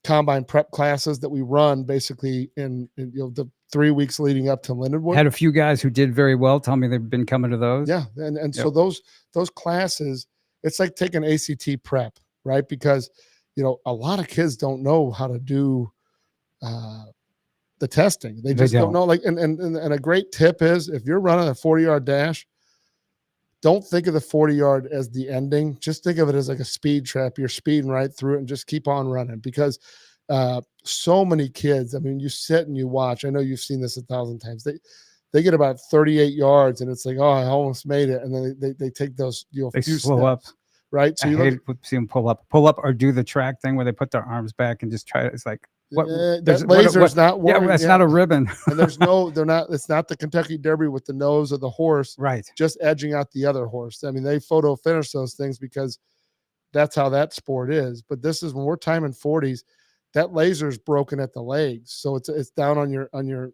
combine prep classes that we run basically in the 3 weeks leading up to Lindenwood. Had a few guys who did very well tell me they've been coming to those. Yeah. And so those classes, it's like taking ACT prep, right? Because, a lot of kids don't know how to do the testing. They just don't know. Like, and a great tip is if you're running a 40-yard dash, don't think of the 40-yard as the ending. Just think of it as like a speed trap. You're speeding right through it and just keep on running, because so many kids, I mean, you sit and you watch. I know you've seen this 1,000 times. They get about 38 yards and it's like, oh, I almost made it. And then they take those, they slow up. Right. So I see them pull up or do the track thing where they put their arms back and just try it. It's like, that laser's not working. Yeah, that's not a ribbon. And it's not the Kentucky Derby with the nose of the horse, right? Just edging out the other horse. I mean, they photo finish those things because that's how that sport is. But this is when we're timing 40s, that laser's broken at the legs. So it's down on your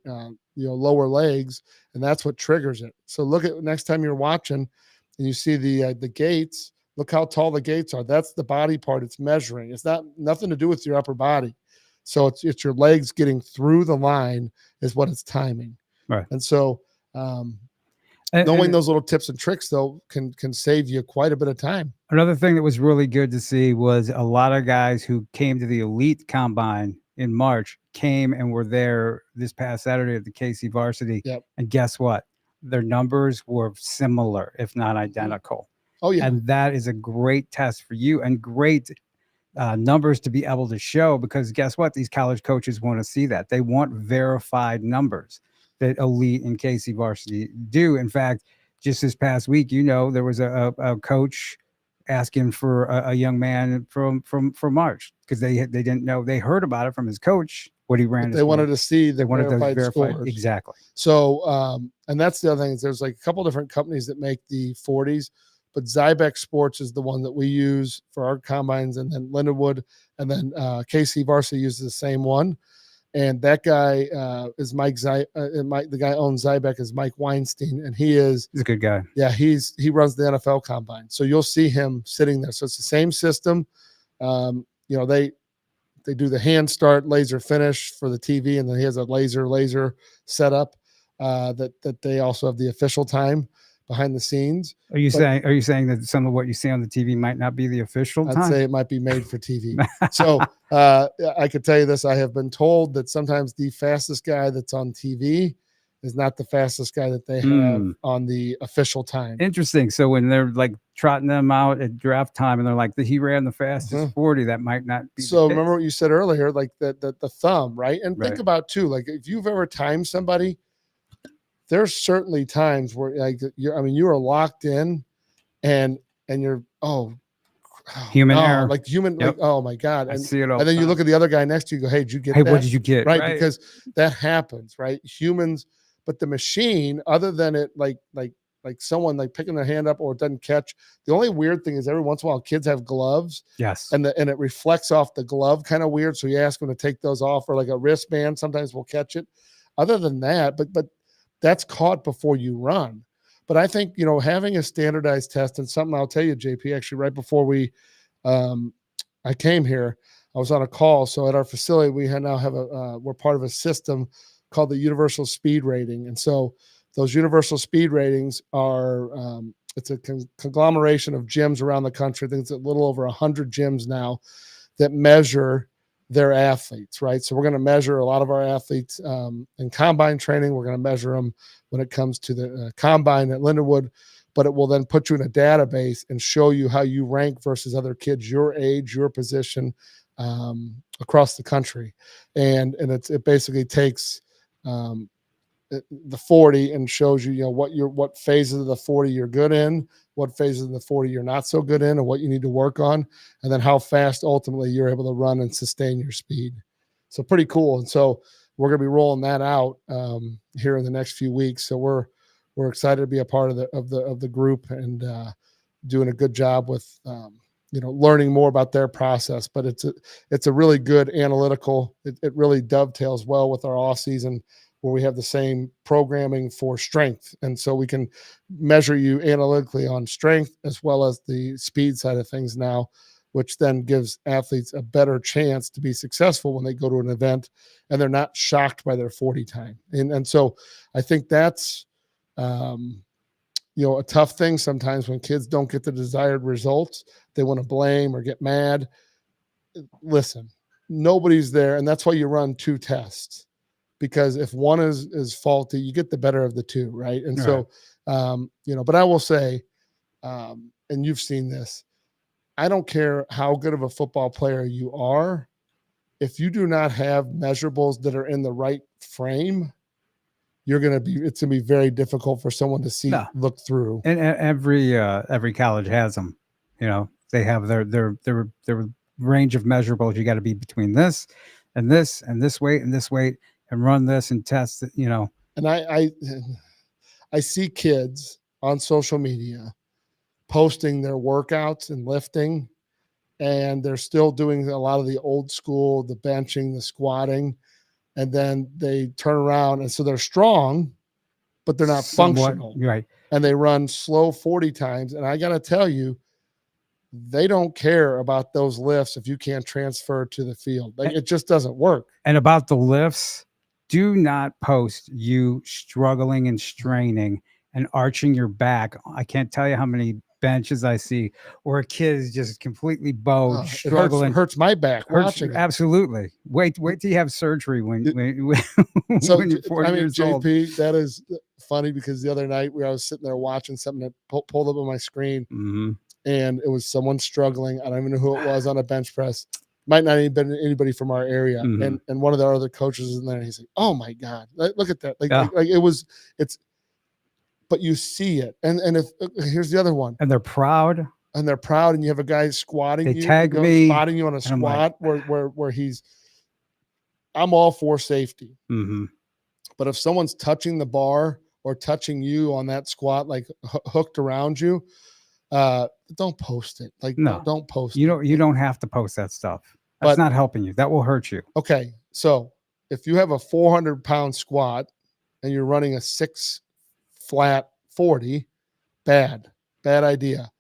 lower legs, and that's what triggers it. So look at next time you're watching and you see the gates, look how tall the gates are. That's the body part it's measuring. It's nothing to do with your upper body. So it's your legs getting through the line is what it's timing. Right. And so knowing those little tips and tricks though can save you quite a bit of time. Another thing that was really good to see was a lot of guys who came to the elite combine in March came and were there this past Saturday at the KC varsity. Yep. And guess what? Their numbers were similar, if not identical. Oh yeah. And that is a great test for you and great numbers to be able to show, because guess what? These college coaches want to see that. They want verified numbers that elite and KC varsity do. In fact, just this past week, there was a coach asking for a young man from March because they didn't know. They heard about it from his coach, what he ran. They wanted to see they wanted verified those verified scores. Exactly. So and that's the other thing is there's like a couple different companies that make the 40s, but Zybex Sports is the one that we use for our combines, and then Lindenwood, and then KC varsity uses the same one. And that guy is Mike the guy owns Zybex is Mike Weinstein, and he's a good guy. Yeah, he runs the NFL combine, so you'll see him sitting there. So it's the same system. They do the hand start, laser finish for the TV, and then he has a laser setup that they also have the official time behind the scenes. Are you saying that some of what you see on the TV might not be the official time? I'd say it might be made for TV. So I could tell you this. I have been told that sometimes the fastest guy that's on TV is not the fastest guy that they have on the official time. Interesting. So when they're like trotting them out at draft time and they're like, he ran the fastest 40, that might not be. So remember what you said earlier, like the thumb, right? And think about too, like if you've ever timed somebody, there's certainly times where like you are locked in and you're human error, like human, like, oh my God. And, I see it all and then you look at the other guy next to you, go, hey, did you get that? What did you get? Right. Because that happens, right? Humans, but the machine, other than it like someone like picking their hand up or it doesn't catch. The only weird thing is every once in a while kids have gloves. Yes. And it reflects off the glove, kind of weird. So you ask them to take those off, or like a wristband, sometimes we'll catch it. Other than that, but that's caught before you run. But I think, having a standardized test, and something I'll tell you, JP, actually right before I came here, I was on a call. So at our facility, we're part of a system called the Universal Speed Rating. And so those Universal Speed Ratings are, it's a conglomeration of gyms around the country. I think it's a little over 100 gyms now that measure their athletes, right? So we're going to measure a lot of our athletes in combine training. We're going to measure them when it comes to the combine at Lindenwood, but it will then put you in a database and show you how you rank versus other kids, your age, your position across the country. And it basically takes the 40 and shows you, what phases of the 40 you're good in, what phases of the 40 you're not so good in, and what you need to work on, and then how fast ultimately you're able to run and sustain your speed. So pretty cool. And so we're going to be rolling that out here in the next few weeks. So we're excited to be a part of the group and doing a good job with learning more about their process. But it's a really good analytical. It really dovetails well with our off season, where we have the same programming for strength. And so we can measure you analytically on strength as well as the speed side of things now, which then gives athletes a better chance to be successful when they go to an event and they're not shocked by their 40 time. And so I think that's, a tough thing sometimes when kids don't get the desired results. They want to blame or get mad. Listen, nobody's there. And that's why you run two tests. Because if one is faulty, you get the better of the two, right? And so, but I will say, and you've seen this, I don't care how good of a football player you are, if you do not have measurables that are in the right frame, it's going to be very difficult for someone to look through. And every college has them. They have their range of measurables. You got to be between this and this and this weight and this weight, and run this and test it, And I see kids on social media posting their workouts and lifting, and they're still doing a lot of the old school, the benching, the squatting. and then they turn around, and so they're strong, but they're not functional. Right. And they run slow 40 times. And I got to tell you, they don't care about those lifts if you can't transfer to the field. Like, it just doesn't work. And about the lifts, do not post you struggling and straining and arching your back. I can't tell you how many benches I see where a kid is just completely bowed, struggling. It hurts my back watching it. Absolutely. Wait till you have surgery when you're 40 years old. JP, that is funny, because the other night I was sitting there watching something that pulled up on my screen, and it was someone struggling. I don't even know who it was on a bench press. Might not even been anybody from our area. And one of the other coaches is in there, and he's like, "Oh my God, look at that!" Like it's. But you see it, and if here's the other one, and they're proud, and you have a guy squatting, spotting you on a squat, where he's. I'm all for safety, but if someone's touching the bar or touching you on that squat, like hooked around you, don't post it. Like, no, don't post. You don't have to post that stuff. That's not helping you. That will hurt you. Okay, so if you have a 400-pound squat and you're running a 6 flat 40, bad idea.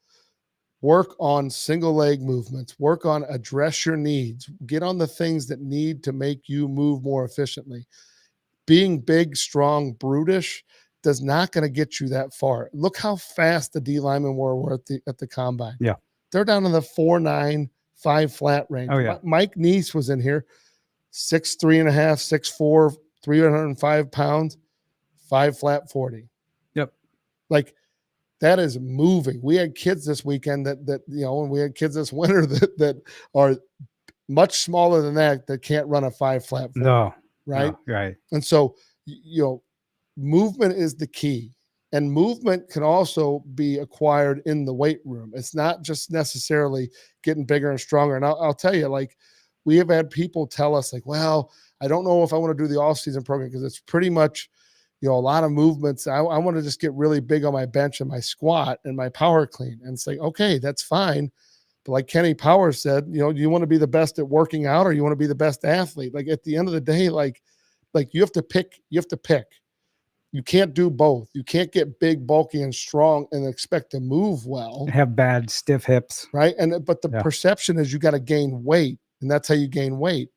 Work on single leg movements, work on address your needs, get on the things that need to make you move more efficiently. Being big, strong, brutish does not going to get you that far. Look how fast the D linemen were at the combine. Yeah. They're down in the 4.9, 5 flat range. Oh, yeah. Mike Neese was in here, 6'3.5", 6'4", 305 pounds, 5 flat 40. Like, that is moving. We had kids this weekend that and we had kids this winter that are much smaller than that can't run a 5 flat 40. No. Right? No, right. And so, movement is the key. And movement can also be acquired in the weight room. It's not just necessarily getting bigger and stronger. And I'll tell you, like, we have had people tell us, like, well, I don't know if I want to do the off-season program because it's pretty much – a lot of movements. I want to just get really big on my bench and my squat and my power clean. And it's like, okay, that's fine. But like Kenny Powers said, do you want to be the best at working out, or you want to be the best athlete? Like, at the end of the day, like you have to pick. You can't do both. You can't get big, bulky, and strong and expect to move well. Have bad, stiff hips. Right. But the perception is you got to gain weight, and that's how you gain weight.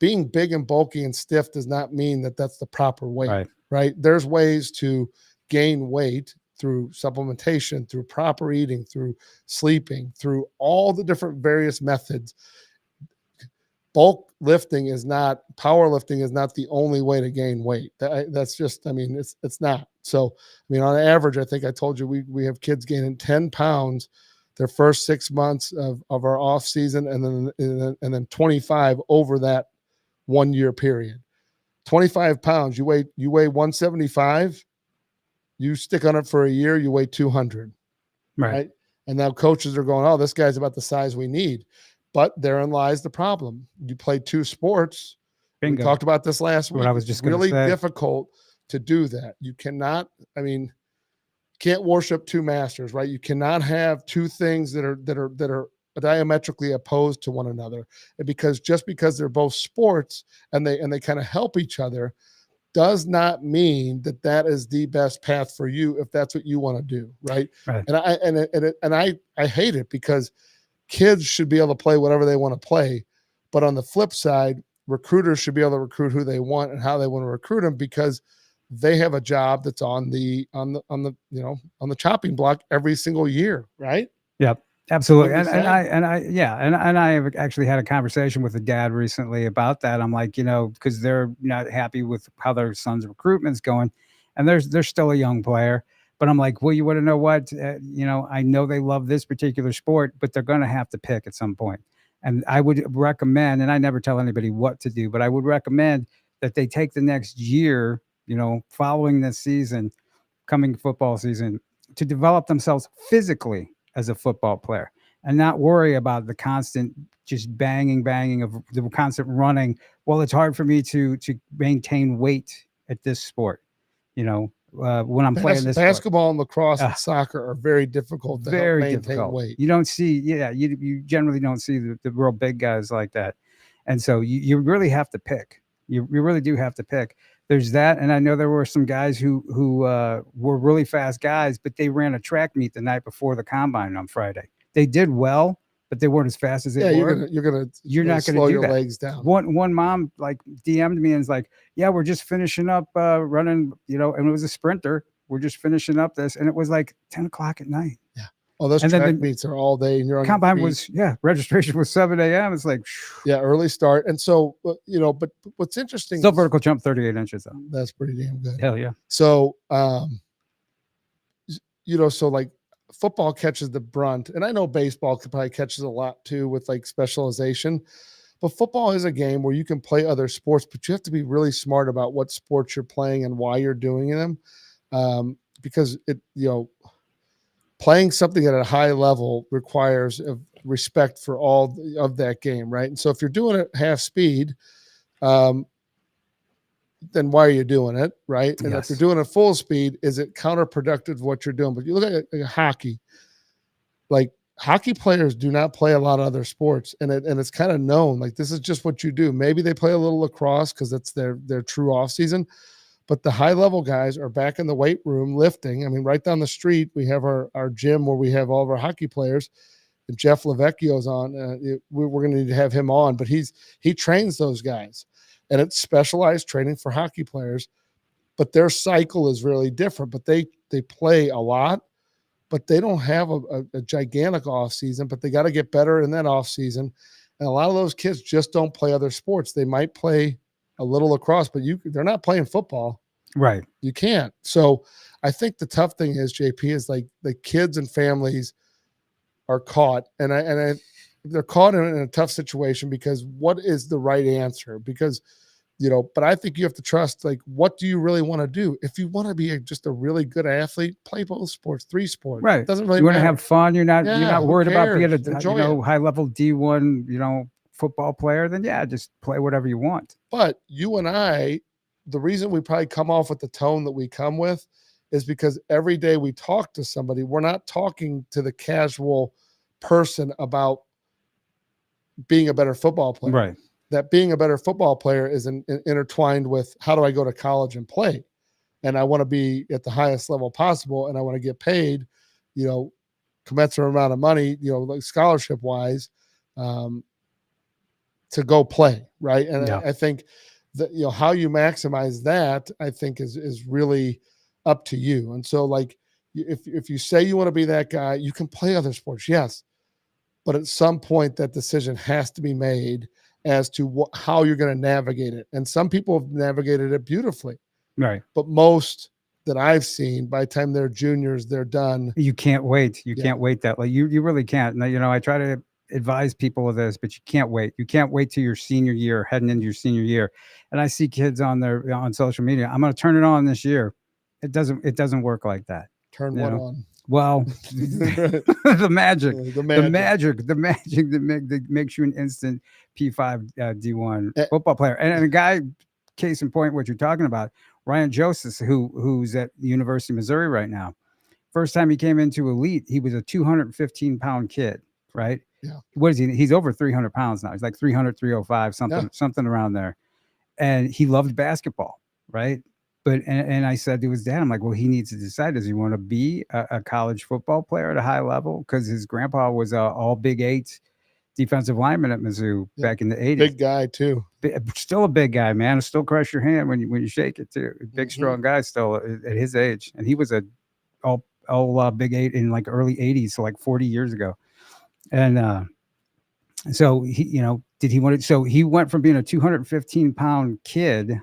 Being big and bulky and stiff does not mean that that's the proper weight. Right. There's ways to gain weight through supplementation, through proper eating, through sleeping, through all the different various methods. Bulk lifting is not, powerlifting is not the only way to gain weight. That's just, it's not. So, on average, I think I told you, we have kids gaining 10 pounds their first 6 months of our off season, and then 25 over that 1 year period. 25 pounds, you weigh 175, you stick on it for a year, you weigh 200. Right. And now coaches are going, oh, this guy's about the size we need. But therein lies the problem. You play 2 sports. Bingo. We talked about this last week. What I was just really difficult to do that. You cannot, can't worship 2 masters, right? You cannot have 2 things that are diametrically opposed to one another. And because they're both sports and they kind of help each other, does not mean that is the best path for you if that's what you want to do, right? And I hate it, because kids should be able to play whatever they want to play, but on the flip side, recruiters should be able to recruit who they want and how they want to recruit them, because they have a job that's on the chopping block every single year, right? Yep. Absolutely. And I have actually had a conversation with a dad recently about that. I'm like, because they're not happy with how their son's recruitment's going, and they're still a young player. But I'm like, well, you want to know what? I know they love this particular sport, but they're going to have to pick at some point. And I would recommend, and I never tell anybody what to do, but I would recommend that they take the next year, following this season, coming football season, to develop themselves physically as a football player, and not worry about the constant just banging of the constant running. Well, it's hard for me to maintain weight at this sport. When I'm playing this basketball and lacrosse and soccer are very difficult to maintain weight. You don't see, you generally don't see the real big guys like that. And so you really have to pick. You really do have to pick. There's that, and I know there were some guys who were really fast guys, but they ran a track meet the night before the combine on Friday. They did well, but they weren't as fast as they were. You're gonna not going to slow do your that. legs down. One mom like DM'd me and was like, "Yeah, we're just finishing up running, and it was a sprinter. We're just finishing up this," and it was like 10 o'clock at night. Yeah. Oh, those track meets are all day, and you're on combine was registration was 7 a.m. It's like early start, and so but what's interesting? Still vertical jump 38 inches though. That's pretty damn good. Hell yeah. So so like football catches the brunt, and I know baseball probably catches a lot too with like specialization. But football is a game where you can play other sports, but you have to be really smart about what sports you're playing and why you're doing them, because playing something at a high level requires respect for all of that game, right? And so if you're doing it half speed, then why are you doing it, right? And if you're doing it full speed, is it counterproductive what you're doing? But you look at hockey, like hockey players do not play a lot of other sports, and it's kind of known, like this is just what you do. Maybe they play a little lacrosse because it's their true off season. But the high-level guys are back in the weight room lifting. I mean, right down the street, we have our gym where we have all of our hockey players. And Jeff Lavecchio's on. We're going to need to have him on. But he trains those guys. And it's specialized training for hockey players. But their cycle is really different. But they play a lot. But they don't have a gigantic off-season. But they got to get better in that off-season. And a lot of those kids just don't play other sports. They might play a little lacrosse, but they're not playing football. Right. You can't. So I think the tough thing is, JP, is like the kids and families are caught, and they're caught in a tough situation because what is the right answer? Because, but I think you have to trust, like, what do you really want to do? If you want to be just a really good athlete, play both sports, 3 sports. Right. It doesn't really you want matter. to have fun. You're not worried about being a it. high level D1, football player, then just play whatever you want. But you and I, the reason we probably come off with the tone that we come with is because every day we talk to somebody, we're not talking to the casual person about being a better football player. Right. That being a better football player is intertwined with how do I go to college and play? And I want to be at the highest level possible, and I want to get paid, commensurate amount of money, like scholarship wise, to go play, right? And I think that how you maximize that, I think is really up to you. And so, like, if you say you want to be that guy, you can play other sports, yes, but at some point that decision has to be made as to how you're going to navigate it. And some people have navigated it beautifully, right? But most that I've seen, by the time they're juniors, they're done. You can't wait. You can't wait that. Like you really can't. Now, I try to advise people of this, but you can't wait. You can't wait till your senior year, heading into your senior year. And I see kids on social media. I'm going to turn it on this year. It doesn't work like that. Turn what on? Well, the magic that makes you an instant P5 D1 football player. And a guy, case in point, what you're talking about, Ryan Joseph, who's at the University of Missouri right now. First time he came into elite, he was a 215-pound kid, right? Yeah. What is he? He's over 300 pounds now. He's like 300, 305, something around there. And he loved basketball, right? But and I said to his dad, I'm like, well, he needs to decide, does he want to be a college football player at a high level? Because his grandpa was all Big 8 defensive lineman at Mizzou back in the 80s. Big guy too. Still a big guy, man. It'll still crush your hand when you shake it too. Big, strong guy still at his age. And he was all Big 8 in like early 80s, so like 40 years ago. And so he, did he want it? So he went from being a 215-pound kid,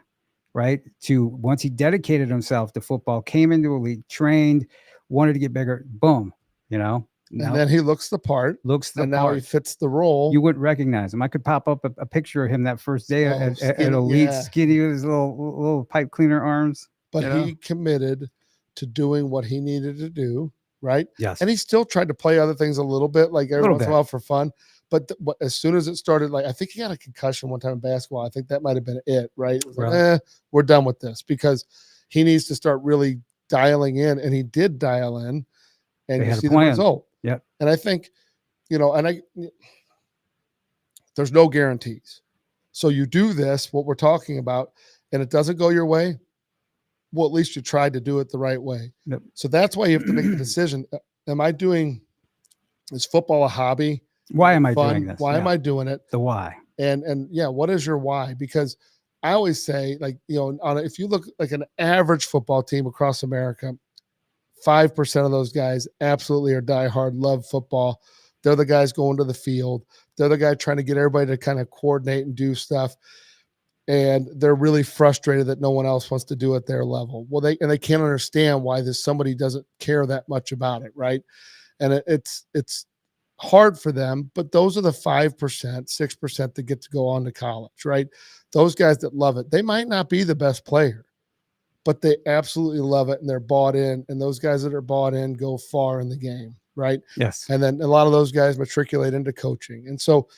right, to once he dedicated himself to football, came into elite, trained, wanted to get bigger, boom, and then he looks the part. Now he fits the role. You wouldn't recognize him. I could pop up a picture of him that first day at elite, skinny with his little pipe cleaner arms. But he committed to doing what he needed to do, right? Yes. And he still tried to play other things a little bit, like every once in a while for fun. But as soon as it started, like I think he got a concussion one time in basketball. I think that might have been it, right? It was like, we're done with this, because he needs to start really dialing in, and he did dial in, and you see the result. Yeah. And I think, there's no guarantees. So you do this, what we're talking about, and it doesn't go your way. Well, at least you tried to do it the right way. Yep. So that's why you have to make the decision. Is football a hobby? Why am I doing this? Why am I doing it? The why. And yeah, what is your why? Because I always say, like, if you look like an average football team across America, 5% of those guys absolutely are diehard, love football. They're the guys going to the field. They're the guy trying to get everybody to kind of coordinate and do stuff. And they're really frustrated that no one else wants to do it at their level. Well, they can't understand why somebody doesn't care that much about it, right? And it's hard for them, but those are the 5%, 6% that get to go on to college, right? Those guys that love it, they might not be the best player, but they absolutely love it and they're bought in. And those guys that are bought in go far in the game, right? Yes. And then a lot of those guys matriculate into coaching. And so,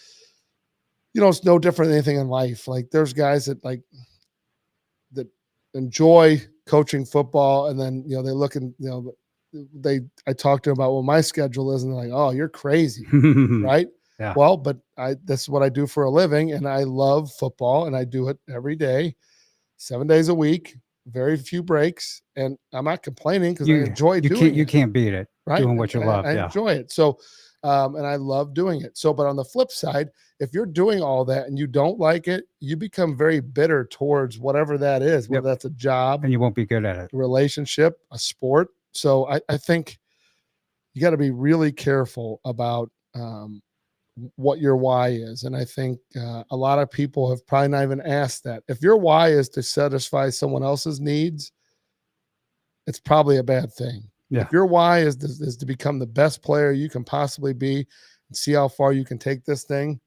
it's no different than anything in life. Like there's guys that that enjoy coaching football, and then they look and I talk to them about what my schedule is, and they're like, "Oh, you're crazy," right? Yeah. Well, but this is what I do for a living, and I love football, and I do it every day, 7 days a week, very few breaks, and I'm not complaining because I enjoy doing it. You can't beat it, right? Doing what you love. I enjoy it. So, and I love doing it. So, but on the flip side, if you're doing all that and you don't like it, you become very bitter towards whatever that is, whether that's a job, and you won't be good at it, a relationship, a sport. So I think you got to be really careful about what your why is. And I think a lot of people have probably not even asked that. If your why is to satisfy someone else's needs, it's probably a bad thing. Yeah. If your why is to become the best player you can possibly be and see how far you can take this thing,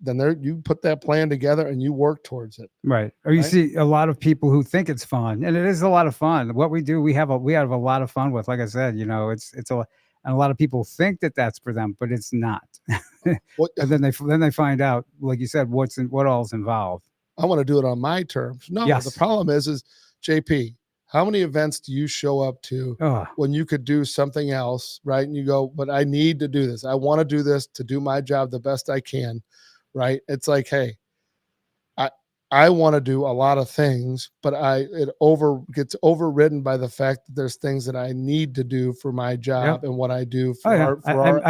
then you put that plan together and you work towards it. Right. Or you see a lot of people who think it's fun, and it is a lot of fun. What we do, we have a lot of fun with. Like I said, it's and a lot of people think that that's for them, but it's not. And then they find out, like you said, what all's involved. I want to do it on my terms. No, yes. The problem is JP, how many events do you show up to when you could do something else, right? And you go, but I need to do this. I want to do this to do my job the best I can, right? It's like, hey, I want to do a lot of things, but it gets overridden by the fact that there's things that I need to do for my job and what I do for our program.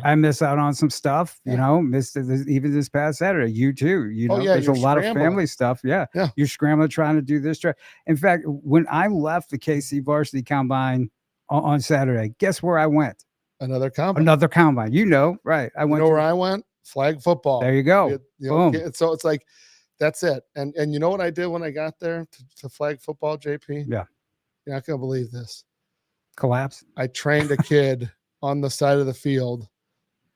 I miss out on some stuff, missed even this past Saturday. You too, there's a lot of family stuff. Yeah. You're scrambling, trying to do this. In fact, when I left the KC Varsity Combine on Saturday, guess where I went? Another combine. Right. I went. Where I went? Flag football. There you go. Boom. So it's like, that's it. And you know what I did when I got there to flag football, JP? Yeah. You're not going to believe this. Collapse. I trained a kid on the side of the field,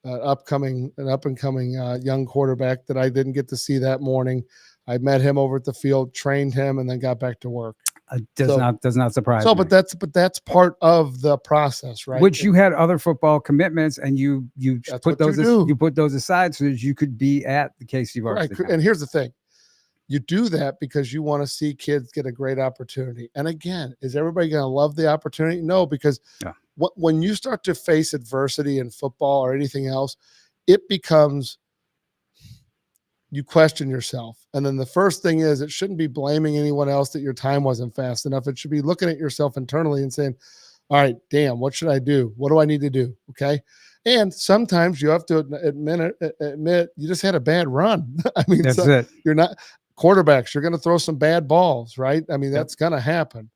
an up and coming young quarterback that I didn't get to see that morning. I met him over at the field, trained him, and then got back to work. Does not surprise me. But that's part of the process, right? Which you had other football commitments, and you put those aside so that you could be at the KC Varsity. Right. And here's the thing. You do that because you want to see kids get a great opportunity. And again, is everybody going to love the opportunity? No, because when you start to face adversity in football or anything else, it becomes, you question yourself. And then the first thing is, it shouldn't be blaming anyone else that your time wasn't fast enough. It should be looking at yourself internally and saying, all right, damn, what should I do? What do I need to do? Okay. And sometimes you have to admit you just had a bad run. I mean, that's it. You're not quarterbacks. You're going to throw some bad balls, right? I mean, that's going to happen.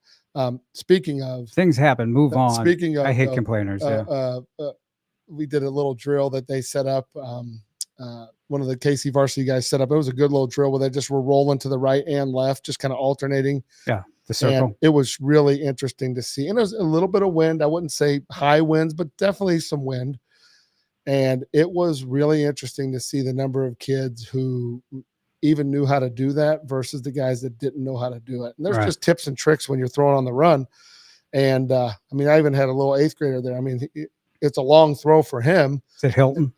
Speaking of things happen, move on. Speaking of, I hate complainers. We did a little drill that they set up. One of the KC Varsity guys set up. It was a good little drill where they just were rolling to the right and left, just kind of alternating. Yeah, the circle. And it was really interesting to see. And there's a little bit of wind. I wouldn't say high winds, but definitely some wind. And it was really interesting to see the number of kids who even knew how to do that versus the guys that didn't know how to do it. And there's just tips and tricks when you're throwing on the run. And I mean, I even had a little 8th grader there. I mean, it's a long throw for him. Is it Hilton?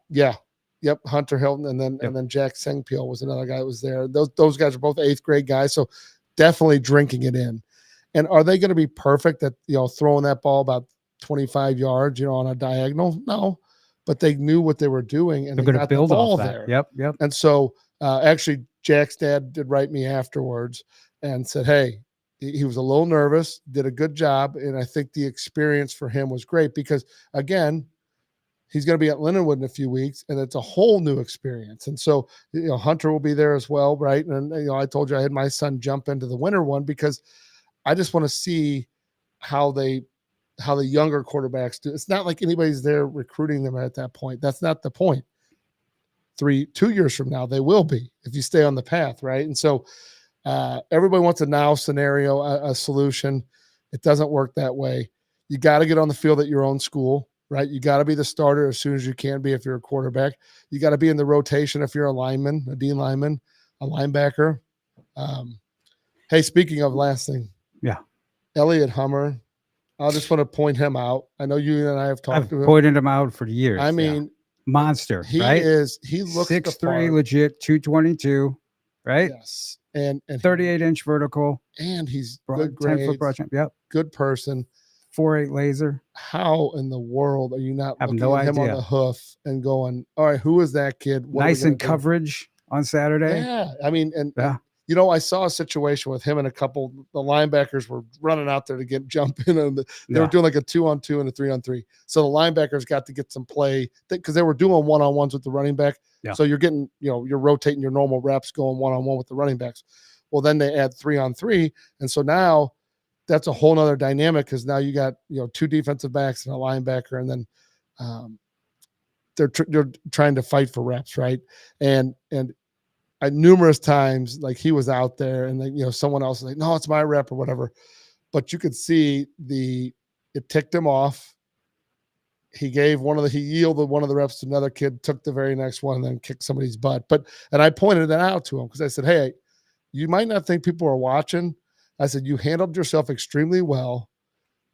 Yeah. Yep. Hunter Hilton. And then Jack Sengpeel was another guy that was there. Those guys are both 8th grade guys. So definitely drinking it in. And are they going to be perfect at, throwing that ball about 25 yards, on a diagonal? No. But they knew what they were doing, and they're going to build the ball off that. there. Yep. And so Actually, Jack's dad did write me afterwards and said, hey, he was a little nervous, did a good job. And I think the experience for him was great because, again, he's going to be at Lindenwood in a few weeks, and it's a whole new experience. And so, Hunter will be there as well, right? And, I told you I had my son jump into the winter one because I just want to see how the younger quarterbacks do. It's not like anybody's there recruiting them at that point. That's not the point. 2 years from now, they will be if you stay on the path, right? And so everybody wants a now scenario, a solution. It doesn't work that way. You got to get on the field at your own school, right? You got to be the starter as soon as you can be if you're a quarterback. You got to be in the rotation if you're a lineman, a D lineman, a linebacker. Hey, speaking of last thing. Yeah. Elliot Hummer. I just want to point him out. I know you and I have talked to him. I've pointed him out for years. I mean, monster, he right? He looks 6'3", legit, 222, right? Yes. And 38-inch vertical. And he's good grades. 10-foot broad jump. Yep. Good person. 4.8 laser. How in the world are you not looking at him on the hoof and going, all right, who is that kid? Nice in coverage on Saturday. Yeah. I mean, I saw a situation with him and a couple, the linebackers were running out there to jump in, and they were doing like a 2-on-2 and a 3-on-3. So the linebackers got to get some play because they were doing one-on-ones with the running back. Yeah. So you're getting, you're rotating your normal reps going one-on-one with the running backs. Well, then they add 3-on-3. And so now that's a whole nother dynamic because now you got, 2 defensive backs and a linebacker, and then they're trying to fight for reps. Right. And numerous times, like he was out there and then, someone else was like, no, it's my rep or whatever. But you could see it ticked him off. He yielded one of the reps to another kid, took the very next one, and then kicked somebody's butt. And I pointed that out to him because I said, hey, you might not think people are watching. I said, you handled yourself extremely well.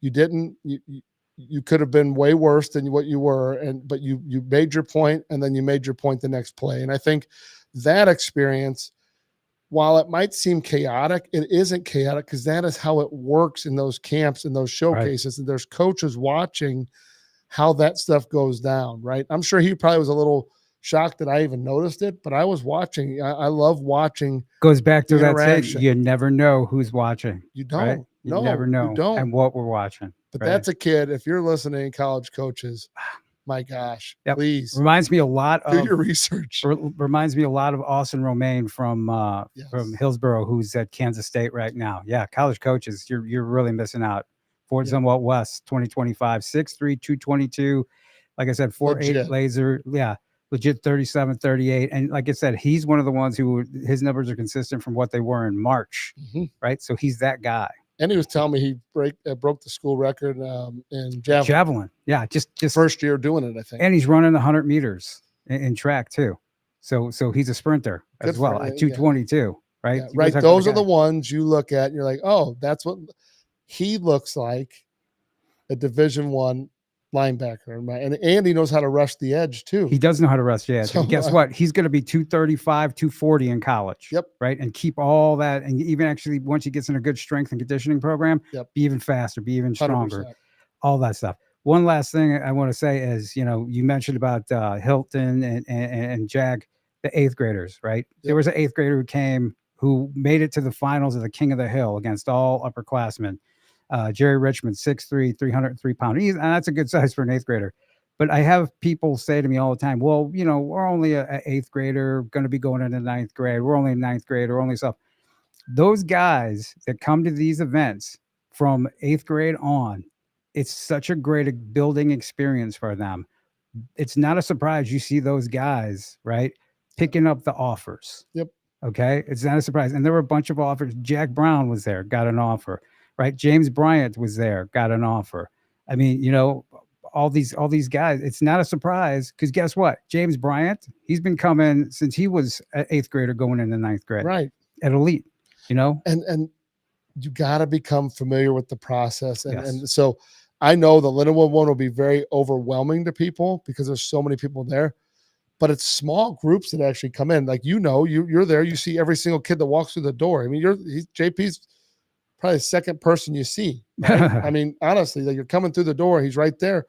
You didn't, you could have been way worse than what you were. But you made your point, and then you made your point the next play. And I think that experience, while it might seem chaotic, it isn't chaotic because that is how it works in those camps and those showcases. Right. And there's coaches watching how that stuff goes down, right? I'm sure he probably was a little shocked that I even noticed it, but I was watching. I love watching. Goes back to that saying, you never know who's watching. You don't. Right? You never know. You don't. And what we're watching. But that's a kid. If you're listening, college coaches, my gosh, please. Reminds me a lot of do your research. Reminds me a lot of Austin Romaine from Hillsborough, who's at Kansas State right now. Yeah, college coaches, you're really missing out. Fort Zumwalt West 2025, 6'3", 222. Like I said, 4.8 laser. Yeah, legit 37, 38. And like I said, he's one of the ones who his numbers are consistent from what they were in March, right? So he's that guy. And he was telling me he broke the school record in javelin. Javelin, yeah, just first year doing it, I think. And he's running 100 meters in track too. So he's a sprinter as well at 222, right? Yeah, right. Those are the ones you look at and you're like, oh, that's what he looks like, a Division I linebacker. And he knows how to rush the edge too. He does know how to rush the edge. So, and guess what? He's going to be 235, 240 in college. Yep. Right. And keep all that. And even actually, once he gets in a good strength and conditioning program, be even faster, be even stronger, 100%. All that stuff. One last thing I want to say is, you mentioned about Hilton and Jag, the 8th graders, right? Yep. There was an 8th grader who made it to the finals of the King of the Hill against all upperclassmen. Jerry Richmond, 6'3", 303 pounds. And that's a good size for an 8th grader. But I have people say to me all the time, well, we're only an 8th grader, going to be going into 9th grade. We're only a 9th grader, only stuff. Those guys that come to these events from 8th grade on, it's such a great building experience for them. It's not a surprise you see those guys, right, picking up the offers. Yep. Okay. It's not a surprise. And there were a bunch of offers. Jack Brown was there, got an offer. Right, James Bryant was there, got an offer. I mean, all these guys. It's not a surprise because guess what? James Bryant, he's been coming since he was an 8th grader going into 9th grade. Right, at elite. And you got to become familiar with the process, and so I know the Lindenwood one will be very overwhelming to people because there's so many people there. But it's small groups that actually come in. Like you're there, you see every single kid that walks through the door. I mean, JP's probably the second person you see. Right? I mean, honestly, like you're coming through the door, he's right there.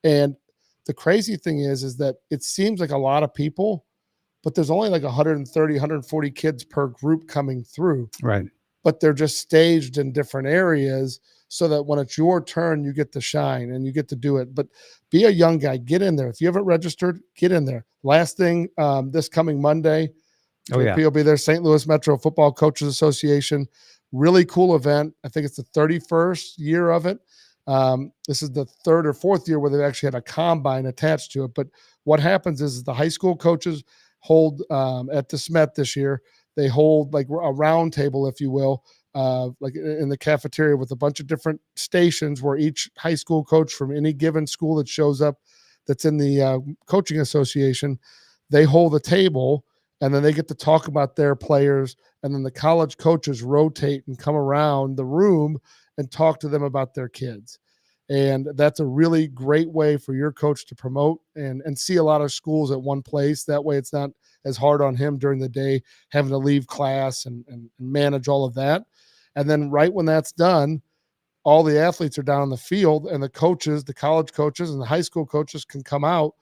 And the crazy thing is that it seems like a lot of people but there's only like 130, 140 kids per group coming through. Right. But they're just staged in different areas so that when it's your turn, you get to shine and you get to do it. But be a young guy, get in there. If you haven't registered, get in there. Last thing, this coming Monday, JP will be there, St. Louis Metro Football Coaches Association. Really cool event. I think it's the 31st year of it. This is the 3rd or 4th year where they've actually had a combine attached to it. But what happens is the high school coaches hold at the Smet this year, they hold like a round table, if you will, like in the cafeteria with a bunch of different stations where each high school coach from any given school that shows up that's in the coaching association, they hold a table and then they get to talk about their players. And then the college coaches rotate and come around the room and talk to them about their kids. And that's a really great way for your coach to promote and see a lot of schools at one place. That way it's not as hard on him during the day, having to leave class and manage all of that. And then right when that's done, all the athletes are down on the field and the coaches, the college coaches and the high school coaches can come out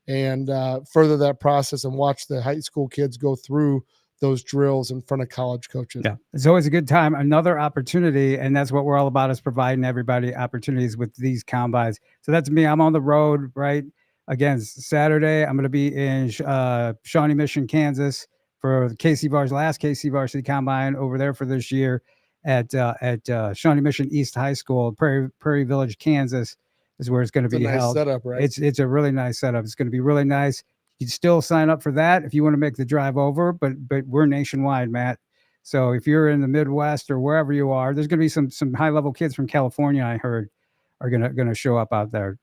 and further that process and watch the high school kids go through those drills in front of college coaches. Yeah, it's always a good time. Another opportunity, and that's what we're all about, is providing everybody opportunities with these combines. So that's me. I'm on the road, right? Again, Saturday, I'm going to be in Shawnee Mission, Kansas for the last KC Varsity Combine over there for this year at Shawnee Mission East High School, Prairie Village, Kansas is where it's going to be nice held. Setup, right? It's a really nice setup. It's going to be really nice. You can still sign up for that if you want to make the drive over, but we're nationwide, Matt. So if you're in the Midwest or wherever you are, there's going to be some high level kids from California, I heard, are gonna show up out there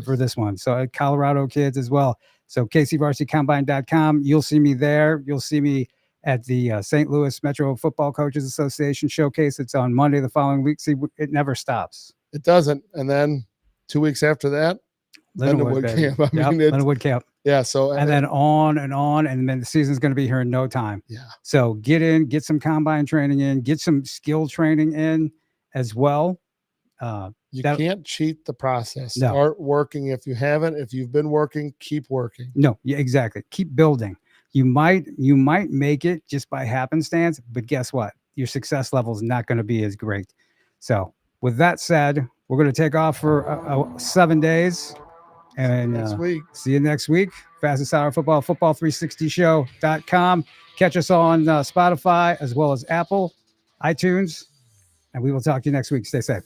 for this one. So Colorado kids as well. So KCVarsityCombine.com. You'll see me there. You'll see me at the St. Louis Metro Football Coaches Association showcase. It's on Monday the following week. See, it never stops. It doesn't. And then 2 weeks after that, Lindenwood Camp. I mean, Lindenwood Camp. Yeah. So and then on, and then the season's going to be here in no time. Yeah. So get some combine training in, get some skill training in as well. You can't cheat the process. No. Start working. If you haven't, if you've been working, keep working. No, yeah, exactly. Keep building. You might make it just by happenstance, but guess what? Your success level is not going to be as great. So with that said, we're going to take off for 7 days. And next week. See you next week. Fastest Hour Football, football360show.com. Catch us on Spotify as well as Apple, iTunes, and we will talk to you next week. Stay safe.